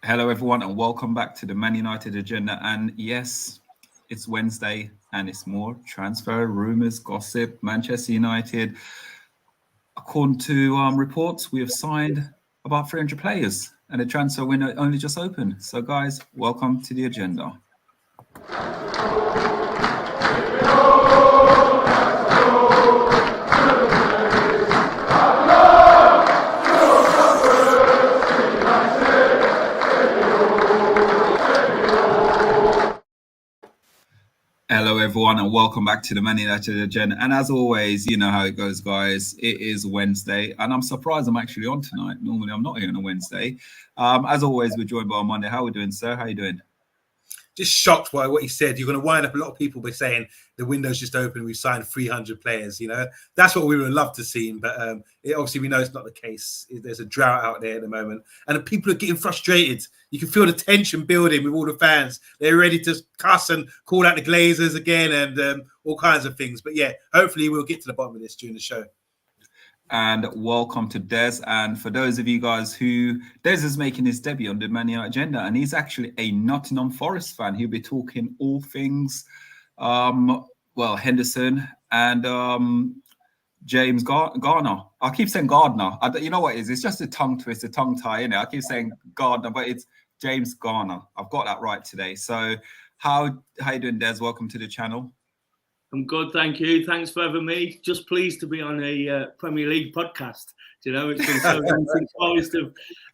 Hello, everyone, and welcome back to the Man United Agenda. And yes, it's Wednesday, and it's more transfer rumours, gossip. Manchester United, according to reports, we have signed about 300 players, and the transfer window only just opened. So, guys, welcome to the agenda. Hello, everyone, and welcome back to the Man United Agenda. And as always, you know how it goes, guys. It is Wednesday, and I'm surprised I'm actually on tonight. Normally, I'm not here on a Wednesday. As always, we're joined by OMONDI. How are we doing, sir? How are you doing? Just shocked by what he said. You're going to wind up a lot of people by saying the window's just open. We've signed 300 players. You know, that's what we would love to see. But obviously, we know it's not the case. There's a drought out there at the moment, and people are getting frustrated. You can feel the tension building with all the fans. They're ready to cuss and call out the Glazers again and all kinds of things. But yeah, hopefully we'll get to the bottom of this during the show. And welcome to Des. And for those of you guys who, Des is making his debut on the Man United Agenda, and he's actually a Nottingham Forest fan. He'll be talking all things, Henderson and James Garner. I keep saying Gardner. You know what it is? It's just a tongue twist, a tongue tie, innit? I keep saying Gardner, but it's James Garner. I've got that right today. So how you doing, Des? Welcome to the channel. I'm good, thank you. Thanks for having me. Just pleased to be on a Premier League podcast. You know, it's been so long since Forest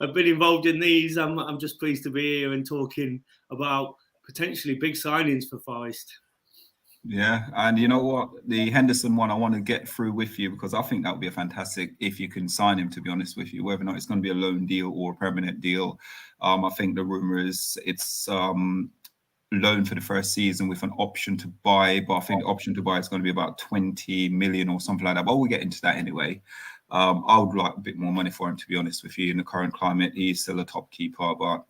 have been involved in these. I'm just pleased to be here and talking about potentially big signings for Forest. Yeah, and you know what? The Henderson one I want to get through with you because I think that would be a fantastic if you can sign him, to be honest with you, whether or not it's going to be a loan deal or a permanent deal. I think the rumor is it's loan for the first season with an option to buy, but I think the option to buy is going to be about 20 million or something like that. But we'll get into that anyway. I would like a bit more money for him, to be honest with you. In the current climate, he's still a top keeper, but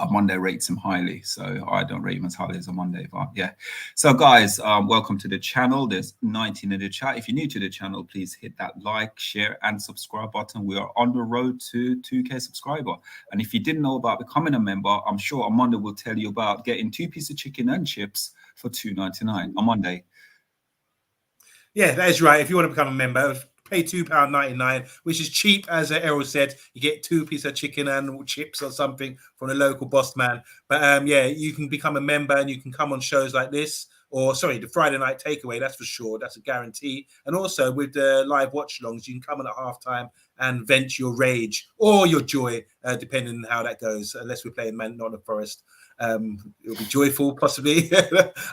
Monday rates him highly, so I don't rate him as highly as a Monday. But yeah, so guys, welcome to the channel. There's 19 in the chat. If you're new to the channel, please hit that like, share, and subscribe button. We are on the road to 2K subscriber. And if you didn't know about becoming a member, I'm sure Amanda will tell you about getting 2 pieces of chicken and chips for $2.99 on Monday. Yeah, that is right. If you want to become a member, pay £2.99, which is cheap, as Errol said. You get 2 pieces of chicken and chips or something from the local boss man. But yeah, you can become a member and you can come on shows like this, or sorry, the Friday night takeaway. That's for sure. That's a guarantee. And also with the live watch-alongs, you can come on at halftime and vent your rage or your joy, depending on how that goes. Unless we're playing Nottingham Forest. It'll be joyful, possibly.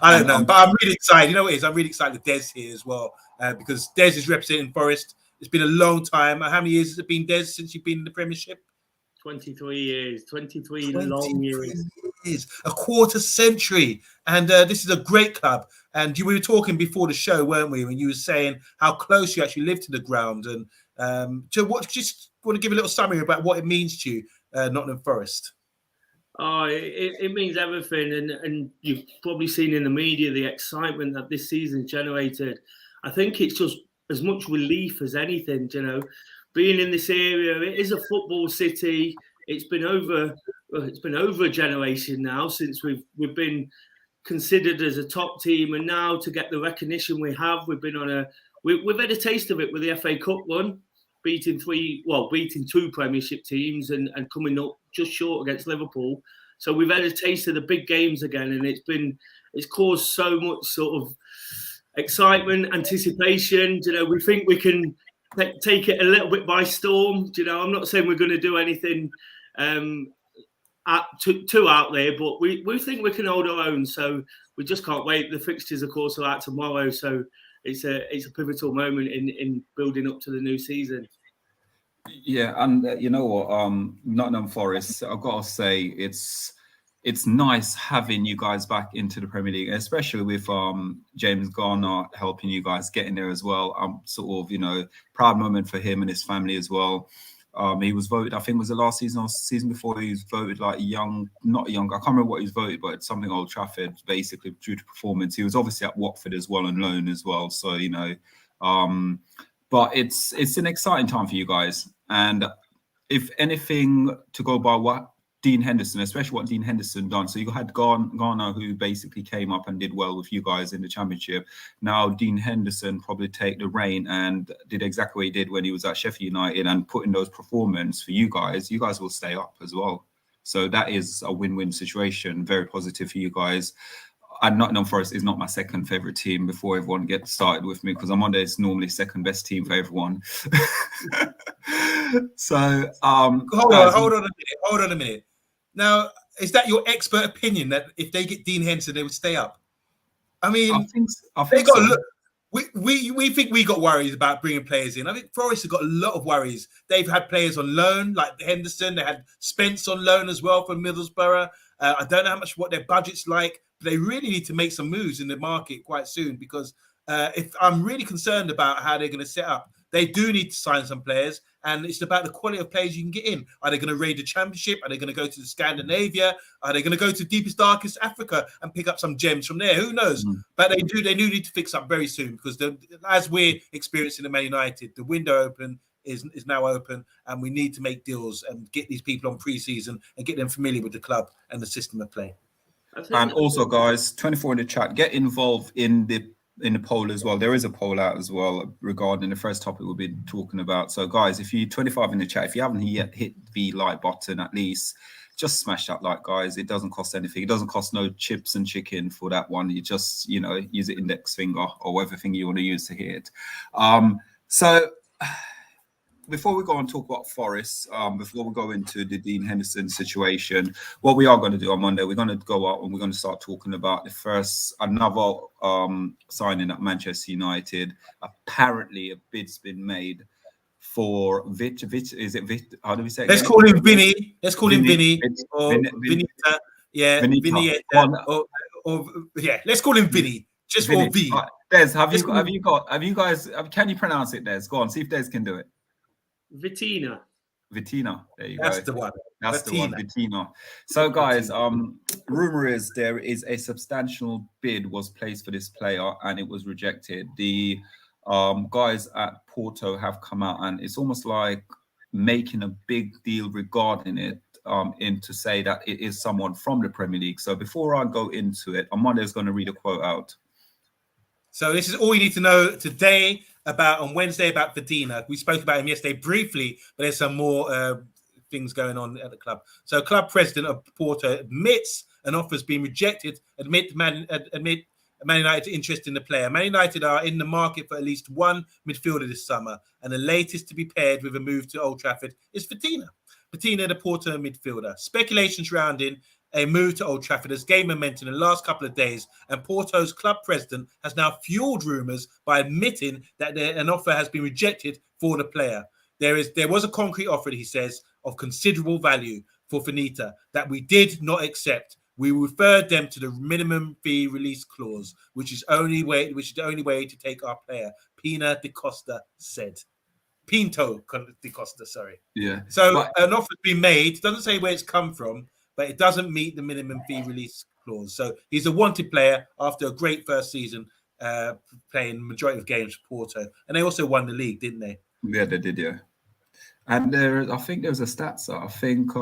I don't know, but I'm really excited. You know what it is? I'm really excited Des here as well, because Des is representing Forest. It's been a long time. How many years has it been, Des, since you've been in the Premiership? 23 years. 23 long years. A quarter century. And this is a great club. And we were talking before the show, weren't we? When you were saying how close you actually live to the ground. And just want to give a little summary about what it means to you, Nottingham Forest. Oh, it means everything, and you've probably seen in the media the excitement that this season generated. I think it's just as much relief as anything, you know, being in this area. It is a football city. It's been over a generation now since we've been considered as a top team, and now to get the recognition we have, we've had a taste of it with the FA Cup run, beating 2 Premiership teams and coming up just short against Liverpool. So we've had a taste of the big games again, and it's caused so much sort of excitement, anticipation. You know, we think we can take it a little bit by storm. You know, I'm not saying we're going to do anything too out there, but we think we can hold our own. So we just can't wait. The fixtures, of course, are out tomorrow, so it's a pivotal moment in building up to the new season. Yeah, and you know what, Nottingham Forest, I've got to say it's nice having you guys back into the Premier League, especially with James Garner helping you guys get in there as well. I'm sort of, you know, proud moment for him and his family as well. He was voted, I think it was the last season or season before, he was voted like not young, I can't remember what he was voted, but it's something Old Trafford, basically due to performance. He was obviously at Watford as well on loan as well. So, you know, but it's an exciting time for you guys. And if anything, to go by what Dean Henderson, especially what Dean Henderson done. So you had Garner, who basically came up and did well with you guys in the championship. Now Dean Henderson probably take the reign and did exactly what he did when he was at Sheffield United and put in those performances for you guys. You guys will stay up as well. So that is a win-win situation. Very positive for you guys. And Nottingham Forest is not my second favourite team before everyone gets started with me, because OMONDI is normally second best team for everyone. So hold on a minute. Now, is that your expert opinion that if they get Dean Henderson, they would stay up? I mean, I think so. We think we got worries about bringing players in. I think Forest have got a lot of worries. They've had players on loan, like Henderson. They had Spence on loan as well from Middlesbrough. I don't know what their budget's like, but they really need to make some moves in the market quite soon, because if I'm really concerned about how they're going to set up. They do need to sign some players, and it's about the quality of players you can get in. Are they going to raid the championship? Are they going to go to Scandinavia? Are they going to go to deepest, darkest Africa and pick up some gems from there? Who knows? But they do need to fix up very soon, because as we're experiencing in Man United, the window is now open, and we need to make deals and get these people on pre-season and get them familiar with the club and the system of play. And also, guys, 24 in the chat, get involved in the poll as well. There is a poll out as well regarding the first topic we'll be talking about. So guys, if you 25 in the chat, if you haven't yet hit the like button, at least just smash that like, guys. It doesn't cost anything. It doesn't cost no chips and chicken for that one. You just, use the index finger or whatever thing you want to use to hit it. So before we go and talk about Forest, before we go into the Dean Henderson situation, what we are going to do on Monday, we're going to go out and we're going to start talking about another signing at Manchester United. Apparently, a bid's been made for Vit. Is it Vit? How do we say it? Let's call him Vinny. Let's call him Vinny. Or Vinita. Yeah, Vinny. Let's call him Vinny. Just for V. Des, have you guys? Can you pronounce it, Des? Go on, see if Des can do it. Vitinha. There you go. That's the one. Vitinha. So, guys, rumor is there is a substantial bid was placed for this player and it was rejected. The guys at Porto have come out and it's almost like making a big deal regarding it, to say that it is someone from the Premier League. So before I go into it, OMONDI is going to read a quote out. So this is all you need to know today on Wednesday about Vitinha. We spoke about him yesterday briefly, but there's some more things going on at the club. So club president of Porto admits an offer has been rejected, admit Man United interest in the player. Man United are in the market for at least one midfielder this summer, and the latest to be paired with a move to Old Trafford is Vitinha. Vitinha, the Porto midfielder. Speculation surrounding a move to Old Trafford has gained momentum in the last couple of days, and Porto's club president has now fueled rumours by admitting that an offer has been rejected for the player. There was a concrete offer, he says, of considerable value for Vitinha that we did not accept. We referred them to the minimum fee release clause, which is the only way to take our player. Pinto da Costa said. Sorry. Yeah. So an offer's been made. Doesn't say where it's come from, but it doesn't meet the minimum fee release clause. So he's a wanted player after a great first season, playing the majority of games for Porto. And they also won the league, didn't they? Yeah, they did, yeah. And I think there was a stats. I think,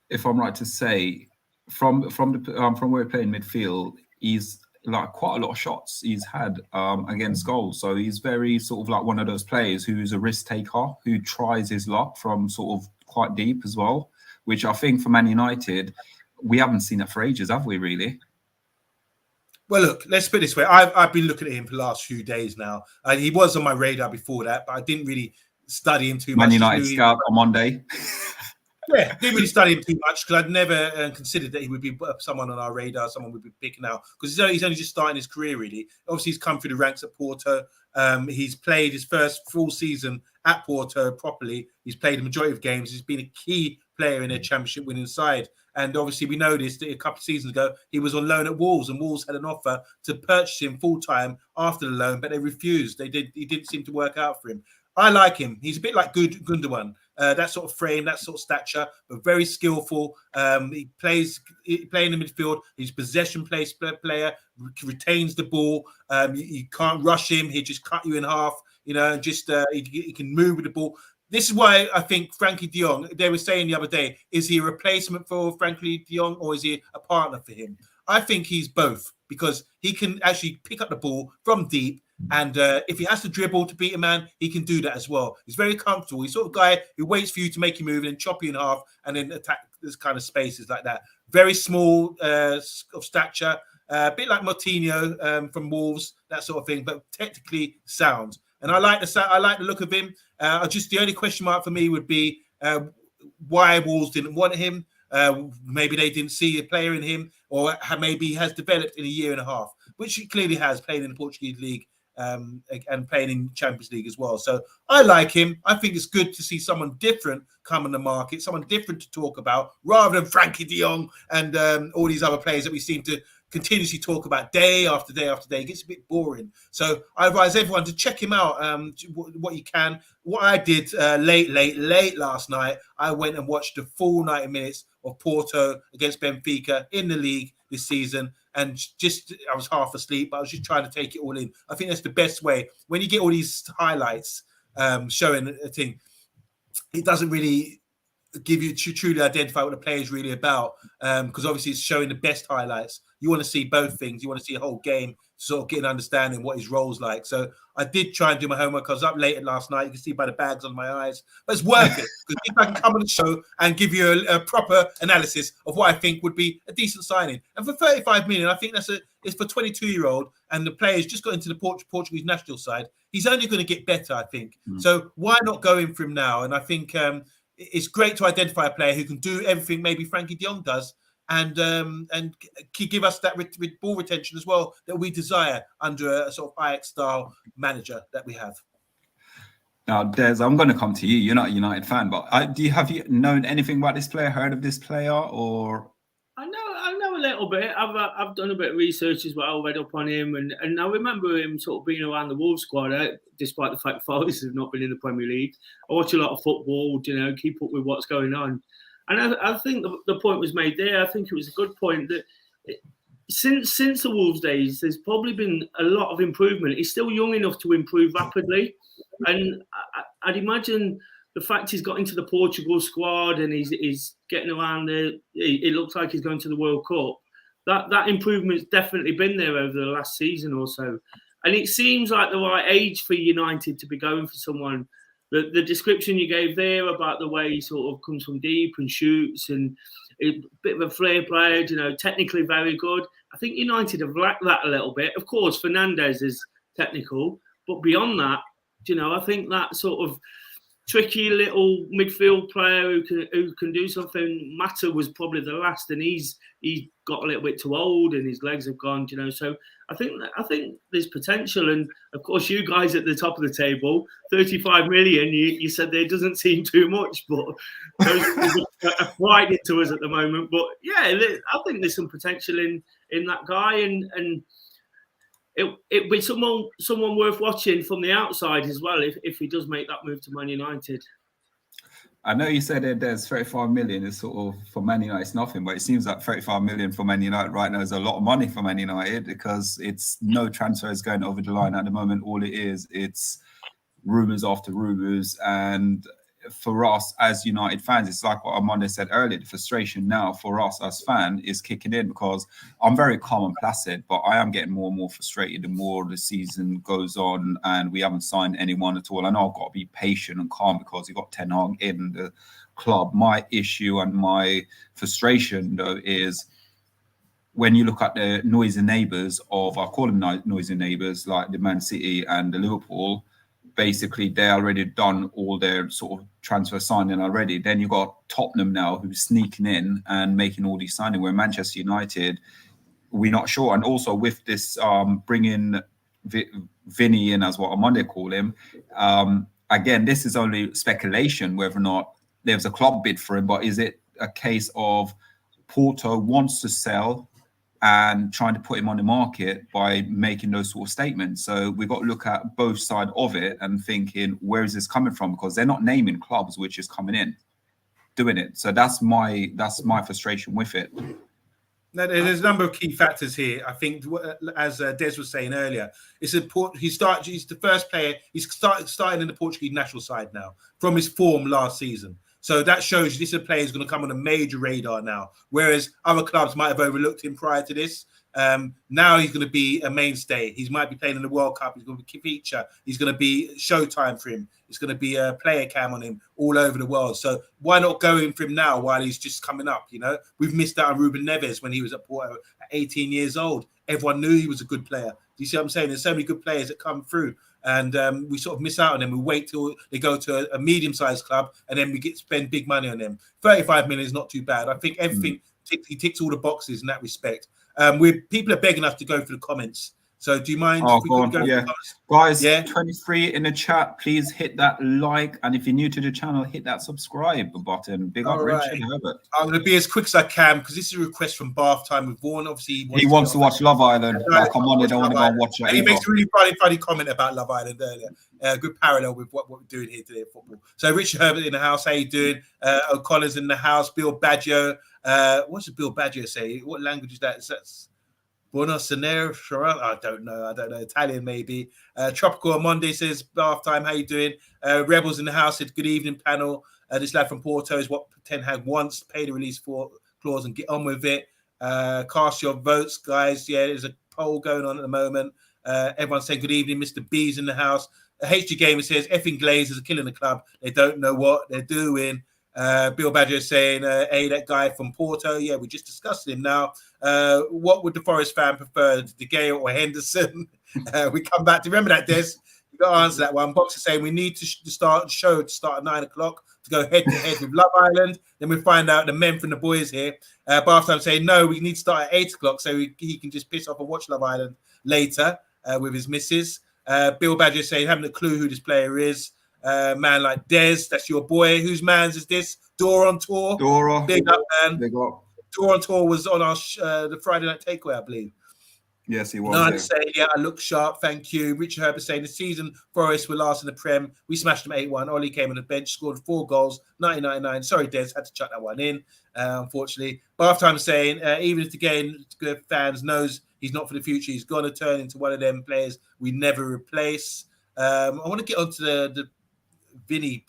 if I'm right to say, from where he played in midfield, he's like quite a lot of shots he's had against goals. So he's very sort of like one of those players who's a risk taker, who tries his luck from sort of quite deep as well, which I think for Man United, we haven't seen that for ages, have we, really? Well, look, let's put it this way. I've been looking at him for the last few days now. He was on my radar before that, but I didn't really study him too much. Man United scout on Monday. Yeah, didn't really study him too much because I'd never considered that he would be someone on our radar, someone we'd be picking out, because he's only just starting his career, really. Obviously, he's come through the ranks at Porto. He's played his first full season at Porto properly. He's played the majority of games. He's been a key player in their championship winning side. And obviously, we noticed that a couple of seasons ago, he was on loan at Wolves, and Wolves had an offer to purchase him full-time after the loan, but they refused. He didn't seem to work out for him. I like him. He's a bit like Gundogan. That sort of frame, that sort of stature, but very skillful. He plays playing in the midfield. He's possession player, retains the ball. You can't rush him. He just cut you in half, and just he can move with the ball. This is why I think Frenkie de Jong, they were saying the other day, is he a replacement for Frenkie de Jong or is he a partner for him? I think he's both, because he can actually pick up the ball from deep, and if he has to dribble to beat a man, he can do that as well. He's very comfortable. He's sort of guy who waits for you to make you move and then chop you in half and then attack this kind of spaces like that. Very small of stature, a bit like Martinho from Wolves, that sort of thing, but technically sound. And I like the look of him. Just the only question mark for me would be why Wolves didn't want him. Maybe they didn't see a player in him, or maybe he has developed in a year and a half, which he clearly has, playing in the Portuguese league and playing in Champions League as well. So I like him. I think it's good to see someone different come on the market, someone different to talk about, rather than Frenkie de Jong and all these other players that we seem to continuously talk about day after day after day. It gets a bit boring. So I advise everyone to check him out what you can. What I did late last night, I went and watched the full 90 minutes of Porto against Benfica in the league this season. And I was half asleep, but I was just trying to take it all in. I think that's the best way. When you get all these highlights showing a thing, it doesn't really give you to truly identify what the player is really about, because obviously it's showing the best highlights. You want to see both things. You want to see a whole game to sort of get an understanding what his role's like. So I did try and do my homework. I was up late last night. You can see by the bags on my eyes, but it's worth it, because if I can come on the show and give you a proper analysis of what I think would be a decent signing, and for 35 million, I think it's for 22-year-old, and the player's just got into the Portuguese national side. He's only going to get better, I think. So why not go in for him now? And I think it's great to identify a player who can do everything maybe Frenkie de Jong does, and give us that ball retention as well that we desire under a sort of Ajax-style manager that we have. Now, Des, I'm going to come to you. You're not a United fan, but have you known anything about this player, heard of this player, or? I know a little bit. I've done a bit of research as well, read up on him, and I remember him sort of being around the Wolves squad, despite the fact Forest have not been in the Premier League. I watch a lot of football, keep up with what's going on. And I think the point was made there. I think it was a good point that since the Wolves days, there's probably been a lot of improvement. He's still young enough to improve rapidly. And I'd imagine the fact he's got into the Portugal squad and he's getting around there, it looks like he's going to the World Cup. That improvement's definitely been there over the last season or so. And it seems like the right age for United to be going for someone. The description you gave there about the way he sort of comes from deep and shoots and a bit of a flair player, technically very good. I think United have lacked that a little bit. Of course, Fernandes is technical, but beyond that, I think that sort of tricky little midfield player who can do something. Mata was probably the last, and he's got a little bit too old and his legs have gone. So I think there's potential, and of course you guys at the top of the table, 35 million. You said there doesn't seem too much, but those are frightening to us at the moment. But yeah, I think there's some potential in that guy, and it'd be someone worth watching from the outside as well if he does make that move to Man United. I know you said that there's 35 million is sort of for Man United, it's nothing, but it seems like 35 million for Man United right now is a lot of money for Man United, because it's no transfer is going over the line at the moment. All it is, it's rumours after rumours. And for us as United fans, it's like what Armando said earlier, the frustration now for us as fans is kicking in, because I'm very calm and placid, but I am getting more and more frustrated the more the season goes on and we haven't signed anyone at all. I know I've got to be patient and calm because you've got Ten Hag in the club. My issue and my frustration, though, is when you look at the noisy neighbours of, I call them noisy neighbours, like the Man City and the Liverpool. Basically, they already done all their sort of transfer signing already. Then you got Tottenham now, who's sneaking in and making all these signings. Where Manchester United, we're not sure. And also with this bringing Vinny in, as what OMONDI call him, again, this is only speculation whether or not there's a club bid for him. But is it a case of Porto wants to sell and trying to put him on the market by making those sort of statements? So we've got to look at both sides of it and thinking, where is this coming from? Because they're not naming clubs which is coming in, doing it. So that's my frustration with it. No, there's a number of key factors here. I think, as Des was saying earlier, it's important. He's the first player. He's starting in the Portuguese national side now from his form last season. So that shows you this is a player who's going to come on a major radar now. Whereas other clubs might have overlooked him prior to this. Now he's going to be a mainstay. He might be playing in the World Cup. He's going to be a feature. He's going to be showtime for him. It's going to be a player cam on him all over the world. So why not go in for him now while he's just coming up? You know, we've missed out on Ruben Neves when he was at Porto at 18 years old. Everyone knew he was a good player. Do you see what I'm saying? There's so many good players that come through, and we sort of miss out on them. We wait till they go to a medium-sized club, and then we spend big money on them. 35 million is not too bad. I think everything he ticks all the boxes in that respect. People are begging us to go through the comments. So do you mind? Oh, go on. Yeah. Guys, yeah. 23 in the chat, please hit that like. And if you're new to the channel, hit that subscribe button. Big up Richard Herbert. I'm going to be as quick as I can because this is a request from Bath Time with Vaughan. Obviously, he wants to watch Love Island. Come on, I don't want to go and watch it. And he makes a really funny comment about Love Island earlier. Good parallel with what we're doing here today at football. So Richard Herbert in the house. How you doing? O'Connor's in the house. Bill Baggio. What does Bill Baggio say? What language is that? That's Buonasera. I don't know. Italian maybe. Tropical OMONDI says, Bath Time, how you doing? Rebels in the house said, good evening, panel. This lad from Porto is what Ten Hag wants. Pay the release clause and get on with it. Cast your votes, guys. Yeah, there's a poll going on at the moment. Everyone's saying good evening. Mr. B's in the house. HG Gamer says, effing Glazers are killing the club. They don't know what they're doing. Bill Badger saying, hey, that guy from Porto. Yeah, we just discussed him now. What would the Forest fan prefer, De Gea or Henderson? We come back to remember that, Des. You got to answer that one. Box is saying we need to start the show to start at 9 o'clock to go head to head with Love Island. Then we find out the men from the boys here. Bath Time saying no, we need to start at 8 o'clock so he can just piss off and watch Love Island later with his missus. Bill Badger saying haven't a clue who this player is. Man like Des, that's your boy. Whose man's is this? Dora on tour. Dora. Big up, man. Big up. Dora on tour was on our the Friday night takeaway, I believe. Yes, he was. None saying, yeah, I look sharp, thank you. Richard Herbert saying the season Forest were last in the Prem. We smashed them 8-1. Ollie came on the bench, scored 4 goals, 1999. Sorry, Des, had to chuck that one in, unfortunately. Bath Time saying, even if the game fans knows he's not for the future, he's going to turn into one of them players we never replace. I want to get onto the Vinny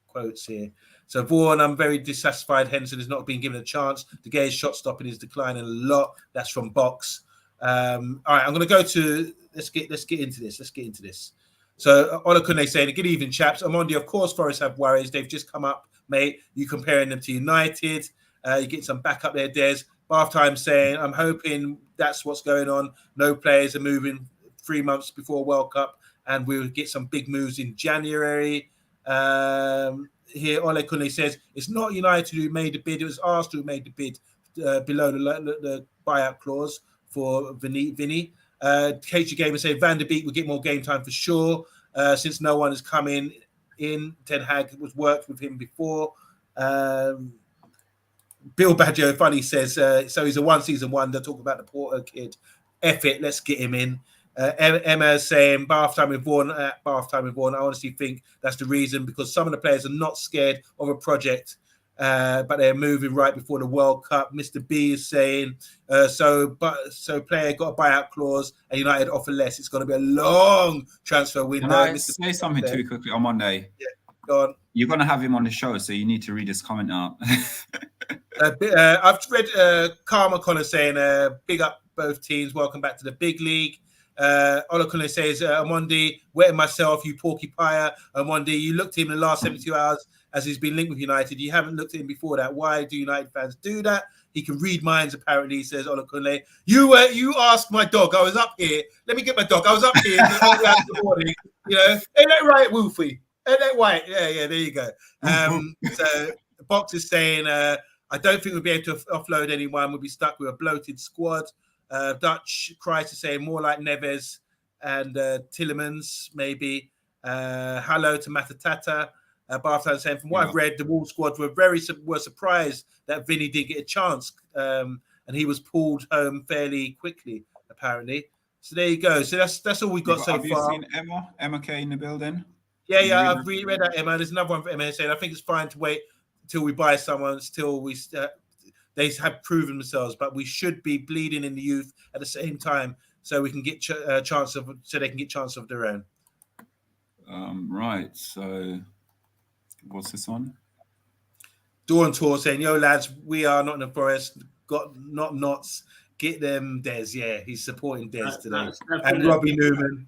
quotes here. So Vaughan, I'm very dissatisfied. Henderson has not been given a chance. De Gea's shot stopping is declining a lot. That's from Box. All right, I'm going to go to let's get into this. So Olakunle saying, good evening, chaps. Omondi, of course, Forest have worries. They've just come up, mate. You comparing them to United. You get some backup there, Des. Bath Time saying, I'm hoping that's what's going on. No players are moving 3 months before World Cup, and we'll get some big moves in January. Here, Ole Kunle says, it's not United who made the bid. It was Arsenal who made the bid below the buyout clause for Vinny. KG Gamer said, Van der Beek will get more game time for sure, since no one has come in. Ten Hag was worked with him before. Bill Badger, funny, says, so he's a one-season wonder. Talk about the Porto kid. F it, let's get him in. Emma saying Bath Time with Vaughan. I honestly think that's the reason, because some of the players are not scared of a project, but they're moving right before the World Cup. Mr. B is saying so player got a buyout clause and United offer less. It's going to be a long transfer window. Can I say something too quickly on Monday? Yeah, go on. You're going to have him on the show, so you need to read his comment out. I've read Karma Connor saying big up both teams. Welcome back to the big league. Olakunle says, Omondi, wetting myself, you porcupine. Omondi, you looked at him in the last 72 hours as he's been linked with United. You haven't looked at him before that. Why do United fans do that? He can read minds, apparently, says Olakunle. You asked my dog. I was up here. Let me get my dog. I was up here in the morning. You know, ain't that right, Wolfie? Ain't that right? Yeah, there you go. So the box is saying, I don't think we'll be able to offload anyone. We'll be stuck with a bloated squad. Dutch Christ is saying more like Neves and Tillemans, maybe. Hello to Matatata. Barthelme saying, from what I've read, the Wolves squad were surprised that Vinny didn't get a chance, and he was pulled home fairly quickly, apparently. So there you go. So that's all we've got so far. Have you seen Emma K in the building? Yeah, I've reread that, Emma. There's another one for Emma saying, I think it's fine to wait until we buy someone, till we they have proven themselves, but we should be bleeding in the youth at the same time, so we can get chance of, so they can get chance of their own. Right. So, what's this one? Dawn Tour saying, "Yo lads, we are not in the Forest. Got not knots. Get them, Des." Yeah, he's supporting Des today. And Robbie Newman.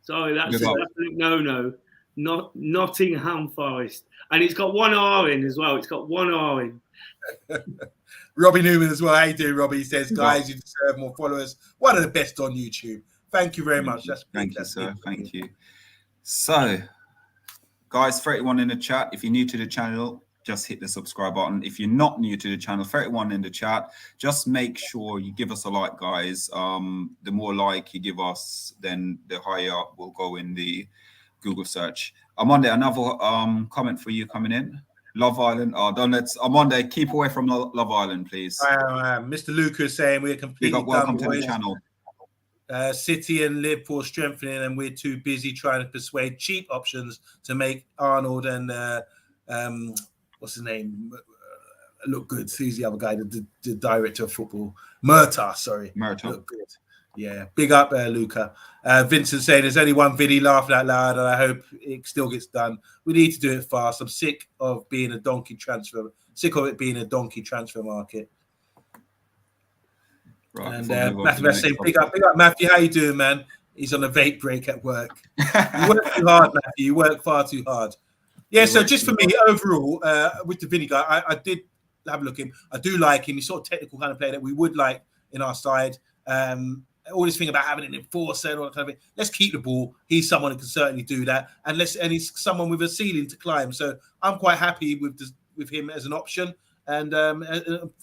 Sorry, that's a definite no. Not Nottingham Forest, and it's got one R in as well. It's got one R in. Robbie Newman as well. How you doing, Robbie? He says, "Guys, you deserve more followers. One of the best on YouTube." Thank you very much. Thank you, sir. Thank you. So, guys, 31 in the chat. If you're new to the channel, just hit the subscribe button. If you're not new to the channel, 31 in the chat. Just make sure you give us a like, guys. The more like you give us, then the higher we'll go in the Google search. Amanda, another comment for you coming in. Love Island. Don't let's Amanda, keep away from Love Island, please. Mr. Lucas saying we're completely welcome to the channel. City and Liverpool strengthening, and we're too busy trying to persuade cheap options to make Arnold and what's his name look good. Who's the other guy, the director of football? Murtagh, sorry. Murtagh. Look good. Yeah, big up, Luca. Vincent saying there's only one video, laughing out loud, and I hope it still gets done. We need to do it fast. I'm sick of being a donkey transfer. Sick of it being a donkey transfer market. Right, and Matthew saying, big up, Matthew. How you doing, man? He's on a vape break at work. You work too hard, Matthew. You work far too hard. Yeah. So just for me, overall, with the Vinny guy, I did have a look at him. I do like him. He's sort of technical kind of player that we would like in our side. All this thing about having an enforcer and all that kind of thing. Let's keep the ball. He's someone who can certainly do that, and he's someone with a ceiling to climb. So I'm quite happy with him as an option. And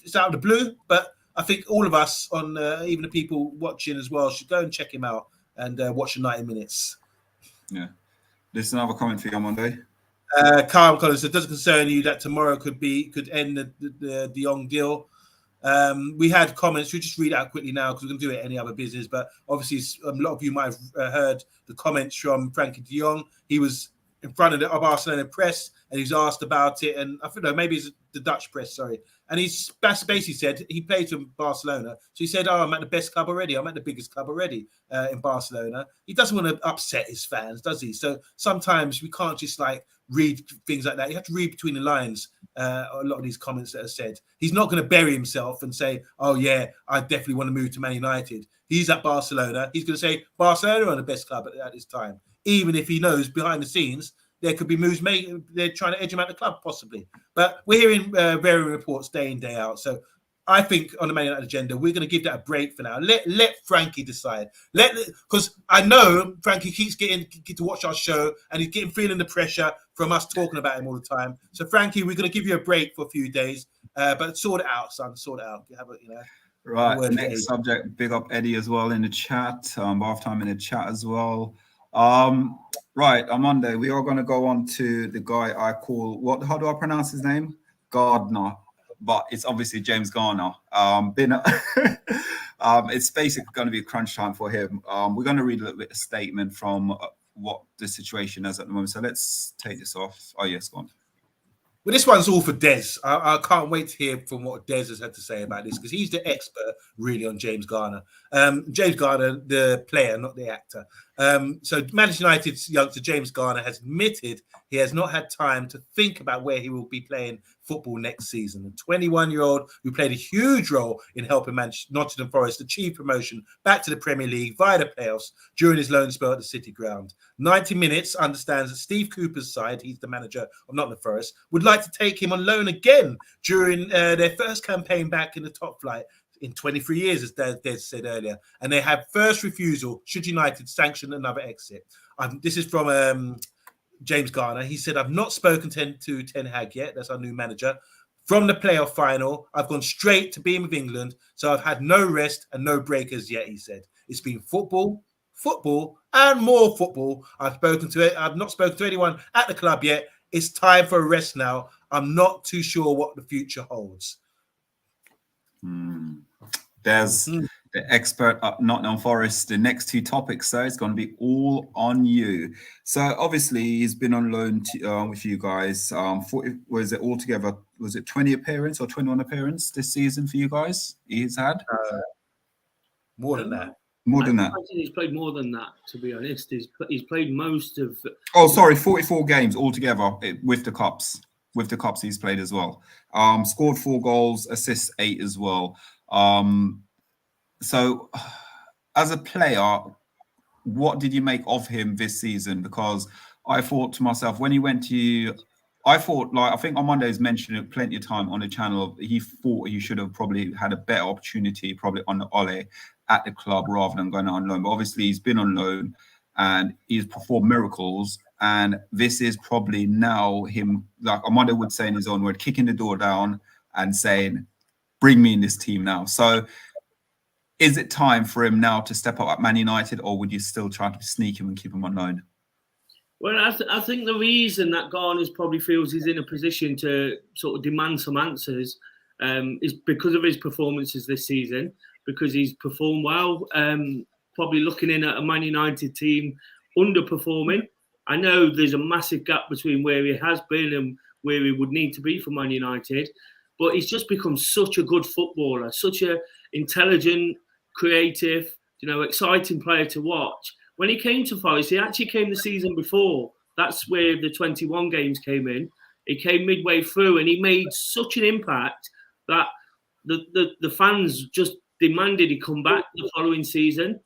it's out of the blue, but I think all of us, on even the people watching as well, should go and check him out and watch the 90 minutes. Yeah, there's another comment for you on Monday. Kyle Collins said, does it concern you that tomorrow could end the De Jong deal? We had comments. We'll just read out quickly now because we're going to do it any other business. But obviously, a lot of you might have heard the comments from Frenkie de Jong. He was in front of the Barcelona press and he was asked about it. And I think maybe it's the Dutch press, sorry. And he's basically said he played for Barcelona. So he said, I'm at the best club already. I'm at the biggest club already in Barcelona. He doesn't want to upset his fans, does he? So sometimes we can't just read things like that. You have to read between the lines. A lot of these comments that are said. He's not going to bury himself and say, oh yeah, I definitely want to move to Man United. He's at Barcelona. He's going to say Barcelona are the best club at this time. Even if he knows behind the scenes, there could be moves made. They're trying to edge him out of the club, possibly. But we're hearing varying reports day in, day out. So I think on the Man United agenda, we're going to give that a break for now. Let Frenkie decide. Because I know Frenkie keeps getting to watch our show and he's feeling the pressure from us talking about him all the time. So Frenkie, we're going to give you a break for a few days, but sort it out, son. Sort it out. Right. Next subject. Big up Eddie as well in the chat. Half time in the chat as well. Right. On Monday, we are going to go on to the guy I call how do I pronounce his name? Gardner. But it's obviously James Garner. It's basically going to be a crunch time for him. We're going to read a little bit of statement from what the situation is at the moment. So let's take this off. Oh, yes, go on. Well, this one's all for Des. I can't wait to hear from what Des has had to say about this because he's the expert really on James Garner. James Garner, the player, not the actor. So Manchester United's youngster James Garner has admitted he has not had time to think about where he will be playing football next season. The 21-year-old who played a huge role in helping Nottingham Forest achieve promotion back to the Premier League via the playoffs during his loan spell at the City Ground. 90 Minutes understands that Steve Cooper's side, he's the manager of Nottingham Forest, would like to take him on loan again during their first campaign back in the top flight in 23 years, as Des said earlier. And they have first refusal should United sanction another exit. This is from James Garner. He said, I've not spoken to Ten Hag yet. That's our new manager. From the playoff final, I've gone straight to being with England. So I've had no rest and no breakers yet, he said. It's been football, and more football. I've not spoken to anyone at the club yet. It's time for a rest now. I'm not too sure what the future holds. Des the expert at Nottingham Forest. The next two topics, sir, is going to be all on you. So obviously he's been on loan with you guys. 40, was it altogether? Was it 20 appearance or 21 appearance this season for you guys? He's had more than that. More than that. I think he's played more than that. To be honest, he's played most of. Oh, sorry, 44 games altogether with the Cups. With the Cups, he's played as well. Scored 4 goals, assists 8 as well. So, as a player, what did you make of him this season? Because I thought to myself, when he went to, I think on Monday's mentioned it plenty of time on the channel, he thought he should have probably had a better opportunity, probably on the Ole at the club rather than going on loan. But obviously he's been on loan and he's performed miracles. And this is probably now him, like Armando would say in his own word, kicking the door down and saying, bring me in this team now. So is it time for him now to step up at Man United, or would you still try to sneak him and keep him on loan? Well, I think the reason that Garner probably feels he's in a position to sort of demand some answers is because of his performances this season, because he's performed well. Probably looking in at a Man United team underperforming. I know there's a massive gap between where he has been and where he would need to be for Man United, but he's just become such a good footballer, such an intelligent, creative, exciting player to watch. When he came to Forest, he actually came the season before. That's where the 21 games came in. He came midway through and he made such an impact that the fans just demanded he come back the following season.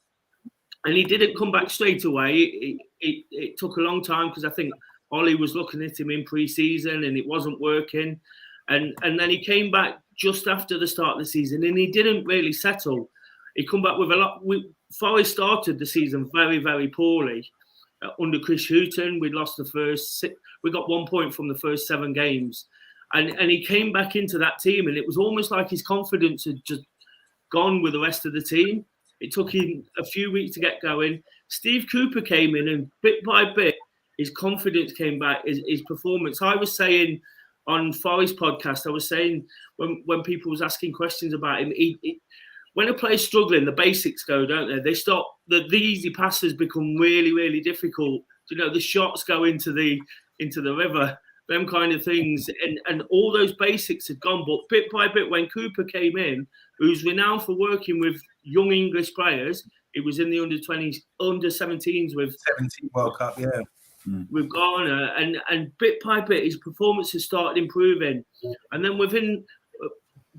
And he didn't come back straight away. It took a long time because I think Ollie was looking at him in pre-season and it wasn't working. And then he came back just after the start of the season and he didn't really settle. He come back with a lot. Forest started the season very, very poorly. Under Chris Hughton, we lost the first 6. We got 1 point from the first 7 games. And he came back into that team and it was almost like his confidence had just gone with the rest of the team. It took him a few weeks to get going. Steve Cooper came in and bit by bit, his confidence came back, his performance. I was saying on Forest podcast, I was saying when people was asking questions about him, when a player's struggling, the basics go, don't they? They stop, the easy passes become really, really difficult. The shots go into the river, them kind of things. And all those basics had gone. But bit by bit, when Cooper came in, who's renowned for working with young English players, he was in the under-20s, under-17s with 17 World Cup, yeah. With Garner. And bit by bit, his performances started improving. And then within...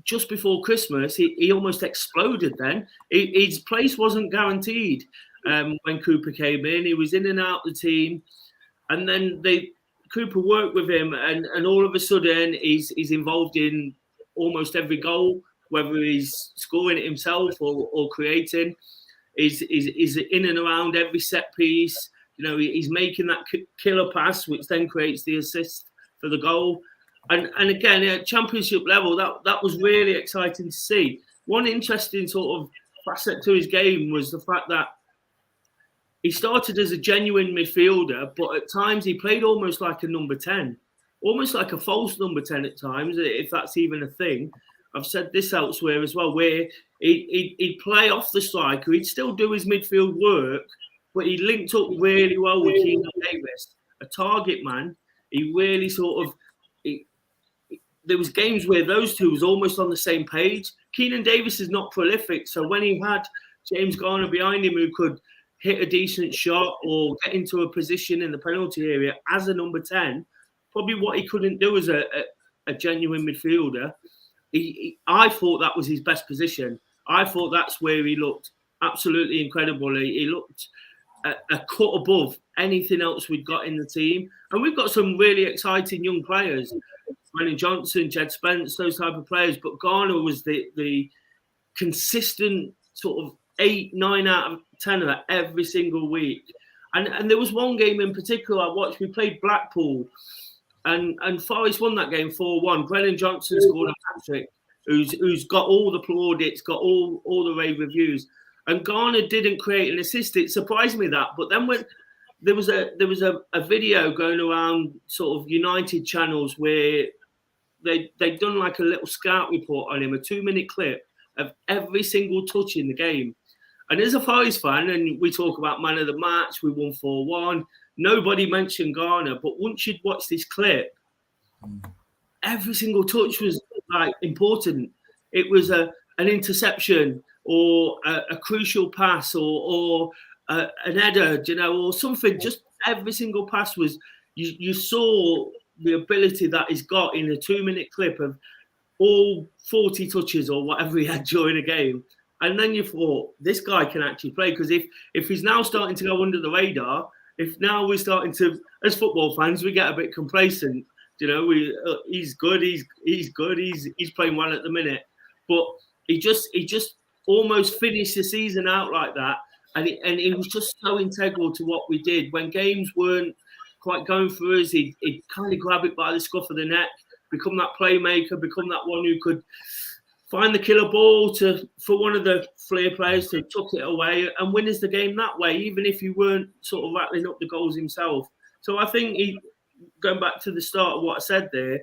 just before Christmas, he almost exploded then. His place wasn't guaranteed when Cooper came in. He was in and out of the team. And then Cooper worked with him and all of a sudden he's involved in almost every goal, whether he's scoring it himself or creating. He's in and around every set piece. He's making that killer pass, which then creates the assist for the goal. And again, at championship level, that was really exciting to see. One interesting sort of facet to his game was the fact that he started as a genuine midfielder, but at times he played almost like a number 10, almost like a false number 10 at times, if that's even a thing. I've said this elsewhere as well, where he'd play off the striker, he'd still do his midfield work, but he linked up really well with Keenan Davis, a target man. He really sort of... there was games where those two was almost on the same page. Keenan Davis is not prolific, so when he had James Garner behind him who could hit a decent shot or get into a position in the penalty area as a number 10, probably what he couldn't do as a genuine midfielder, I thought that was his best position. I thought that's where he looked absolutely incredible. He looked a cut above anything else we'd got in the team. And we've got some really exciting young players. Brennan Johnson, Jed Spence, those type of players. But Garner was the consistent sort of 8, 9 out of 10 of that every single week. And there was one game in particular I watched. We played Blackpool and Forest won that game 4-1. Brennan Johnson scored a hat-trick, who's got all the plaudits, got all the rave reviews. And Garner didn't create an assist. It surprised me that. But then when there was a video going around sort of United channels where they'd done like a little scout report on him, a 2-minute clip of every single touch in the game. And as a Forest fan, and we talk about man of the match, we won 4-1. Nobody mentioned Garner, but once you'd watch this clip, every single touch was like important. It was an interception or a crucial pass or an header, you know, or something. Just every single pass was. You saw the ability that he's got in a 2-minute clip of all 40 touches or whatever he had during a game. And then you thought, this guy can actually play. Because if he's now starting to go under the radar, if now we're starting to, as football fans, we get a bit complacent. You know, he's good, he's good, he's playing well at the minute. But he just almost finished the season out like that. And it was just so integral to what we did. When games weren't quite going for us, he'd kind of grab it by the scruff of the neck, become that playmaker, become that one who could find the killer ball for one of the Flair players to tuck it away and win us the game that way, even if he weren't sort of rattling up the goals himself. So I think going back to the start of what I said there,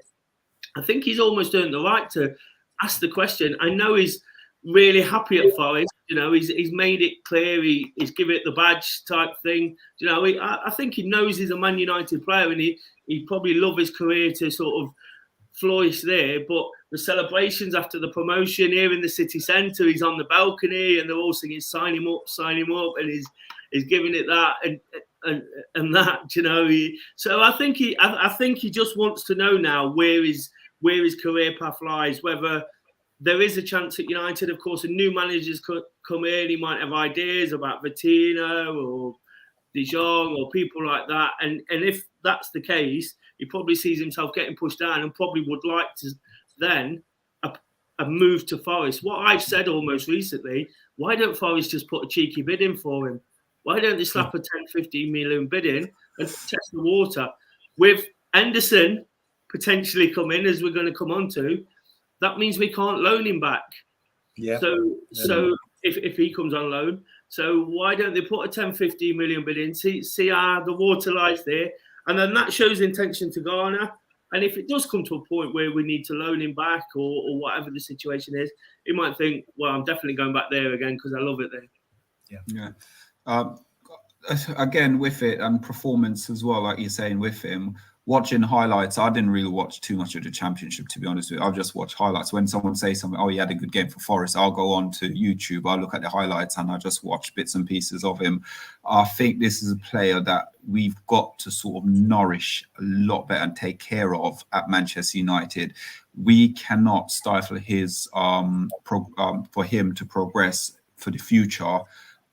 I think he's almost earned the right to ask the question. I know he's really happy at Forest. You know, he's made it clear. He's given it the badge type thing. You know, I think he knows he's a Man United player, and he'd probably love his career to sort of flourish there. But the celebrations after the promotion here in the city centre, he's on the balcony, and they're all singing "Sign him up," and he's giving it that and that. You know, so I think he just wants to know now where his career path lies, whether there is a chance at United. Of course, a new manager's come in. He might have ideas about Vitinha or De Jong or people like that. And if that's the case, he probably sees himself getting pushed down and probably would like to then a move to Forest. What I've said almost recently, why don't Forest just put a cheeky bid in for him? Why don't they slap a 10-15 million bid in and test the water? With Henderson potentially coming, as we're going to come on to, that means we can't loan him back. Yeah. So if he comes on loan, so why don't they put a 10-15 million bid in, see how the water lies there, and then that shows intention to Garner. And if it does come to a point where we need to loan him back or whatever the situation is, he might think, well, I'm definitely going back there again because I love it there. Yeah. Again, with it and performance as well, like you're saying with him, watching highlights, I didn't really watch too much of the Championship, to be honest with you. I've just watched highlights. When someone says something, oh, he had a good game for Forest, I'll go on to YouTube, I'll look at the highlights and I just watch bits and pieces of him. I think this is a player that we've got to sort of nourish a lot better and take care of at Manchester United. We cannot stifle his for him to progress for the future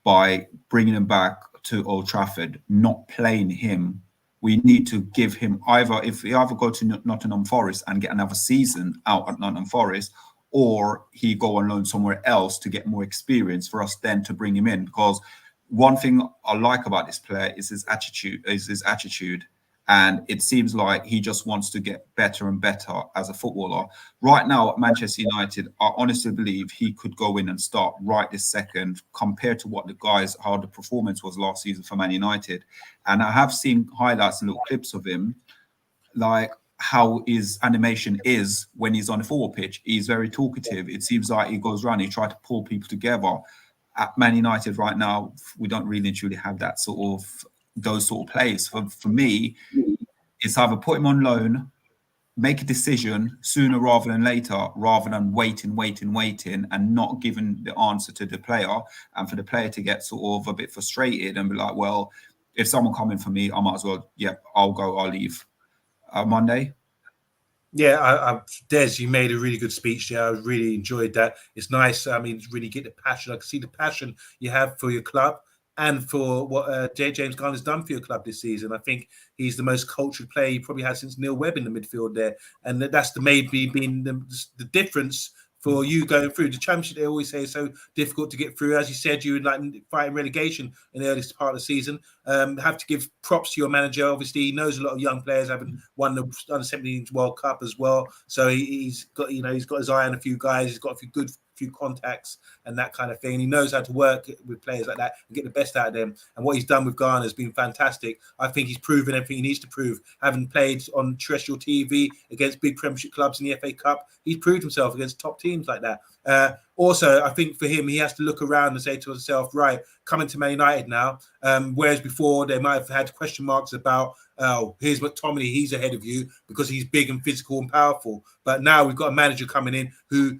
by bringing him back to Old Trafford, not playing him. We need to give him if he either go to Nottingham Forest and get another season out at Nottingham Forest, or he go on loan somewhere else to get more experience for us then to bring him in. Because one thing I like about this player is his attitude. And it seems like he just wants to get better and better as a footballer. Right now at Manchester United, I honestly believe he could go in and start right this second compared to how the performance was last season for Man United. And I have seen highlights and little clips of him, like how his animation is when he's on the forward pitch. He's very talkative. It seems like he goes around, he tries to pull people together. At Man United right now, we don't really truly have that those sort of plays. For me, it's either put him on loan, make a decision sooner rather than later, rather than waiting and not giving the answer to the player, and for the player to get sort of a bit frustrated and be like, well, if someone coming for me, I might as well, I'll go, I'll leave. Monday? Yeah, Des, you made a really good speech there. I really enjoyed that. It's nice. I mean, really get the passion. I can see the passion you have for your club and for what James Garner's done for your club this season. I think he's the most cultured player you probably had since Neil Webb in the midfield there. And that's maybe been the difference for you going through. The Championship, they always say, is so difficult to get through. As you said, you were like fighting relegation in the earliest part of the season. Have to give props to your manager. Obviously, he knows a lot of young players, having won the Under-17 World Cup as well. So he's got his eye on a few guys. He's got a few good few contacts and that kind of thing. And he knows how to work with players like that and get the best out of them. And what he's done with Garner has been fantastic. I think he's proven everything he needs to prove. Having played on terrestrial TV against big Premiership clubs in the FA Cup, he's proved himself against top teams like that. Also, I think for him, he has to look around and say to himself, right, coming to Man United now, whereas before they might have had question marks about, oh, here's McTominay, he's ahead of you because he's big and physical and powerful. But now we've got a manager coming in who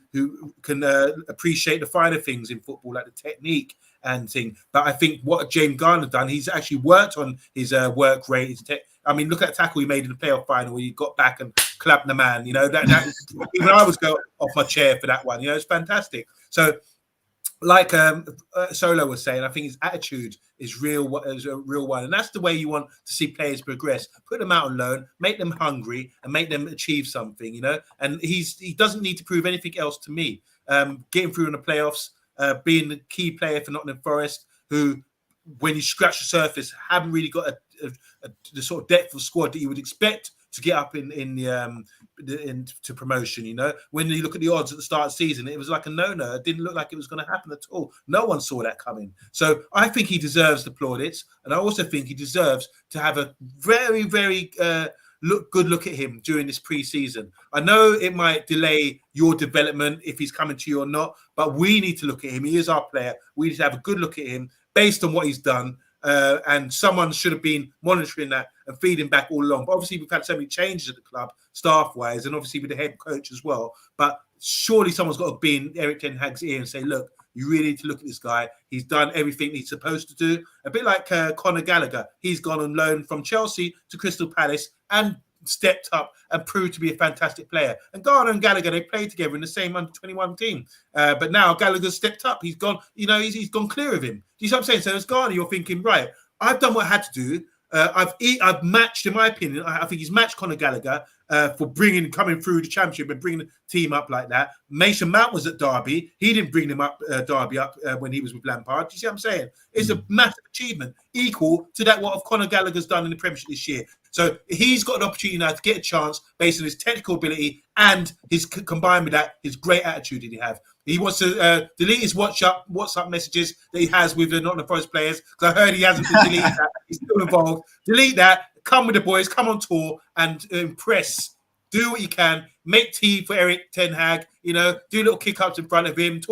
can appreciate the finer things in football, like the technique and thing. But I think what James Garner done, he's actually worked on his work rate. I mean, look at the tackle he made in the playoff final where he got back and clapped the man. You know, that even I was going off my chair for that one. You know, it's fantastic. So, like Solo was saying, I think his attitude is a real one, and that's the way you want to see players progress. Put them out on loan, make them hungry, and make them achieve something. You know, and he doesn't need to prove anything else to me. Getting through in the playoffs, being the key player for Nottingham Forest, who, when you scratch the surface, haven't really got the sort of depth of squad that you would expect to get up into promotion. You know, when you look at the odds at the start of the season, it was like a no-no. It didn't look like it was going to happen at all. No one saw that coming. So I think he deserves the plaudits, and I also think he deserves to have a very, very good look at him during this pre-season. I know it might delay your development if he's coming to you or not, but we need to look at him. He is our player. We need to have a good look at him based on what he's done. And someone should have been monitoring that and feeding back all along. But obviously, we've had so many changes at the club, staff-wise, and obviously with the head coach as well. But surely someone's got to be in Eric Ten Hag's ear and say, look, you really need to look at this guy. He's done everything he's supposed to do. A bit like Conor Gallagher. He's gone on loan from Chelsea to Crystal Palace and stepped up and proved to be a fantastic player. And Garner and Gallagher, they played together in the same under-21 team. But now Gallagher's stepped up. He's gone, you know, he's gone clear of him. Do you see what I'm saying? So as Garner, you're thinking, right, I've done what I had to do. I've matched, in my opinion, I think he's matched Conor Gallagher for coming through the Championship and bringing the team up like that. Mason Mount was at Derby. He didn't bring them up, Derby up when he was with Lampard. Do you see what I'm saying? It's a massive achievement, equal to that what of Conor Gallagher's done in the Premiership this year. So he's got an opportunity now to get a chance based on his technical ability and his combined with that, his great attitude that he have. He wants to delete his WhatsApp messages that he has with the Nottingham Forest players, because I heard he hasn't been deleted that. He's still involved. Delete that. Come with the boys. Come on tour and impress. Do what you can. Make tea for Eric Ten Hag. You know, do little kick-ups in front of him.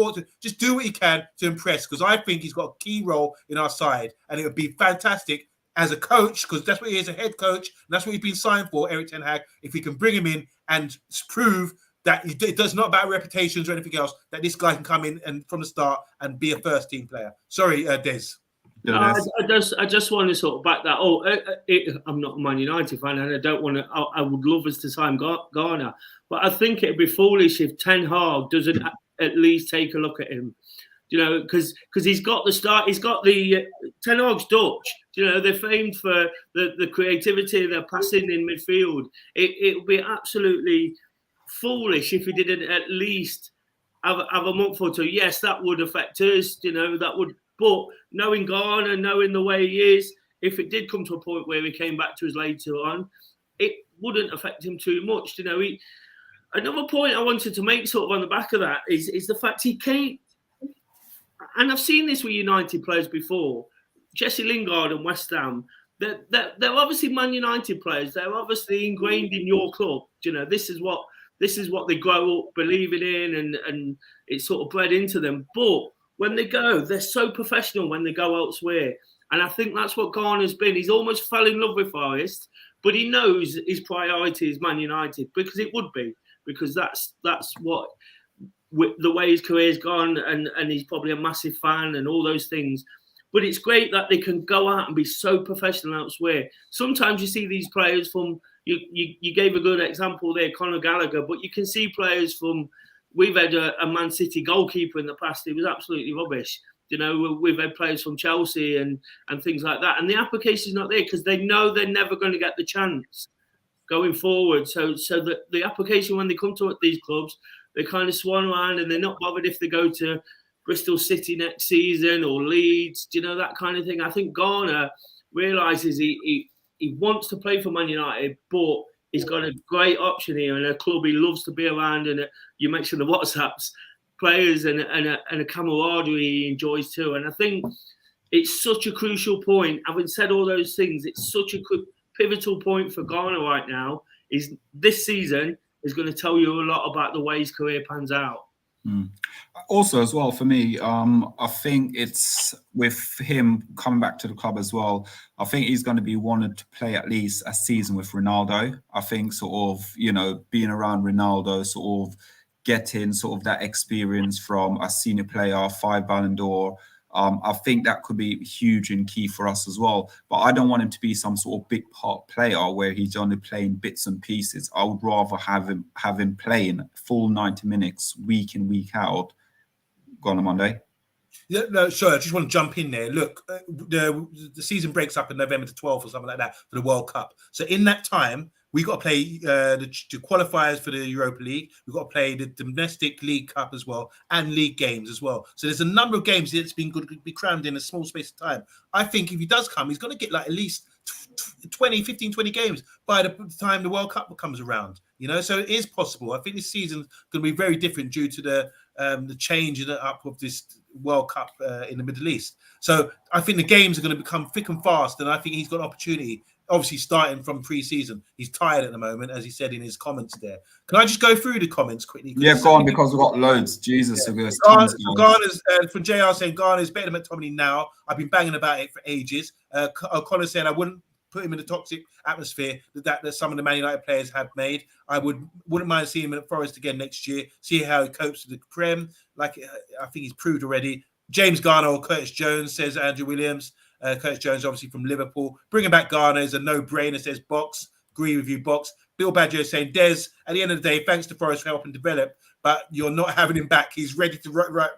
Just do what you can to impress, because I think he's got a key role in our side, and it would be fantastic as a coach, because that's what he is, a head coach, and that's what he's been signed for, Eric Ten Hag. If we can bring him in and prove that it does not about reputations or anything else, that this guy can come in and from the start and be a first-team player. Sorry, Des. I just want to sort of back that. I'm not a Man United fan, and I don't want to. I would love us to sign Garner, but I think it'd be foolish if Ten Hag doesn't at least take a look at him. You know, because he's got the start. He's got the Ten Hag's Dutch. You know, they're famed for the creativity, their passing in midfield. It would be absolutely foolish if he didn't at least have a month or two. Yes, that would affect us. You know, that would. But knowing Garner, knowing the way he is, if it did come to a point where he came back to us later on, it wouldn't affect him too much. You know, another point I wanted to make sort of on the back of that is the fact he can't. And I've seen this with United players before. Jesse Lingard and West Ham, they're obviously Man United players. They're obviously ingrained in your club. You know, this is what they grow up believing in, and it's sort of bred into them. But when they go, they're so professional when they go elsewhere. And I think that's what Garner's been. He's almost fell in love with Forest, but he knows his priority is Man United, because it would be, because that's what the way his career's gone, and he's probably a massive fan and all those things. But it's great that they can go out and be so professional elsewhere. Sometimes you see these players from, you gave a good example there, Conor Gallagher, but you can see players from, we've had a Man City goalkeeper in the past. He was absolutely rubbish. You know, we've had players from Chelsea and things like that. And the application's not there because they know they're never going to get the chance going forward. So that the application, when they come to these clubs, they kind of swan around and they're not bothered if they go to Bristol City next season or Leeds, you know, that kind of thing. I think Garner realises he wants to play for Man United, but he's got a great option here and a club he loves to be around. And you mentioned the WhatsApps. players and a camaraderie he enjoys too. And I think it's such a crucial point. Having said all those things, it's such a pivotal point for Garner right now. Is this season is going to tell you a lot about the way his career pans out. Also, as well, for me, I think it's with him coming back to the club as well. I think he's going to be wanted to play at least a season with Ronaldo. I think sort of, you know, being around Ronaldo, sort of getting sort of that experience from a senior player, 5 Ballon d'Or. I think that could be huge and key for us as well. But I don't want him to be some sort of big part player where he's only playing bits and pieces. I would rather have him playing full 90 minutes week in, week out. Go on Monday. Yeah, no, sure. I just want to jump in there. Look, the season breaks up in November the 12th or something like that for the World Cup. So in that time, we got to play the qualifiers for the Europa League. We've got to play the domestic League Cup as well and league games as well. So there's a number of games that's been good to be crammed in a small space of time. I think if he does come, he's going to get like at least 15, 20 games by the time the World Cup comes around. You know, so it is possible. I think this season's going to be very different due to the change in the up of this World Cup in the Middle East. So I think the games are going to become thick and fast, and I think he's got an opportunity. Obviously, starting from pre-season, he's tired at the moment, as he said in his comments there. Can I just go through the comments quickly? Yeah, go on, because we've got loads. Jesus, yeah. Garner's from JR saying Garner's better than McTominay now. I've been banging about it for ages. O'Connor said I wouldn't put him in the toxic atmosphere that some of the Man United players have made. I wouldn't mind seeing him at Forest again next year. See how he copes with the Prem. Like I think he's proved already. James Garner or Curtis Jones, says Andrew Williams. Curtis Jones, obviously from Liverpool. Bringing back Garner is a no-brainer, says Box. Agree with you, Box. Bill Badger saying, Des, at the end of the day, thanks to Forest for helping develop, but you're not having him back. He's ready to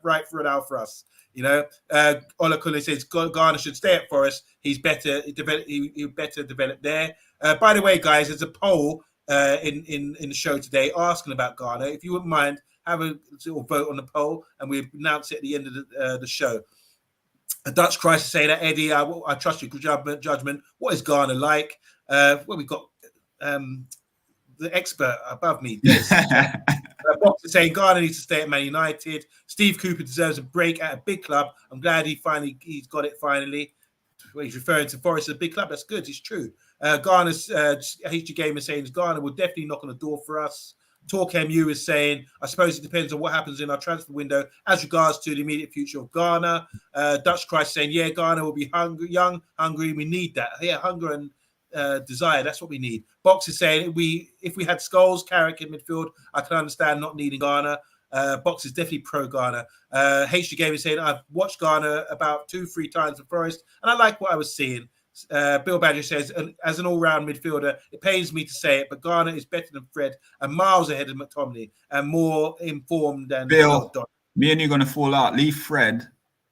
write for it out for us. You know, Ola Kule says Garner should stay at Forest. He's better. He'll better develop there. By the way, guys, there's a poll in the show today asking about Garner. If you wouldn't mind, have a little vote on the poll, and we announce it at the end of the show. A Dutch Christ say that Eddie, I trust your judgment. What is Garner like? Well, we've got the expert above me. Box is saying Garner needs to stay at Man United. Steve Cooper deserves a break at a big club. I'm glad he's got it finally. Well, he's referring to Forest as a big club. That's good. It's true. Garner's HG Gamer saying Garner will definitely knock on the door for us. TalkMU is saying, I suppose it depends on what happens in our transfer window as regards to the immediate future of Garner. Dutch Christ saying, yeah, Garner will be young, hungry. We need that. Yeah, hunger and desire. That's what we need. Box is saying, if we had Scholes, Carrick in midfield, I can understand not needing Garner. Box is definitely pro Garner. HG Gamer is saying, I've watched Garner about 2-3 times for Forest, and I like what I was seeing. Bill Badger says, as an all-round midfielder, it pains me to say it, but Garner is better than Fred and miles ahead of McTominay and more informed than Bill. Me and you're going to fall out. Leave Fred.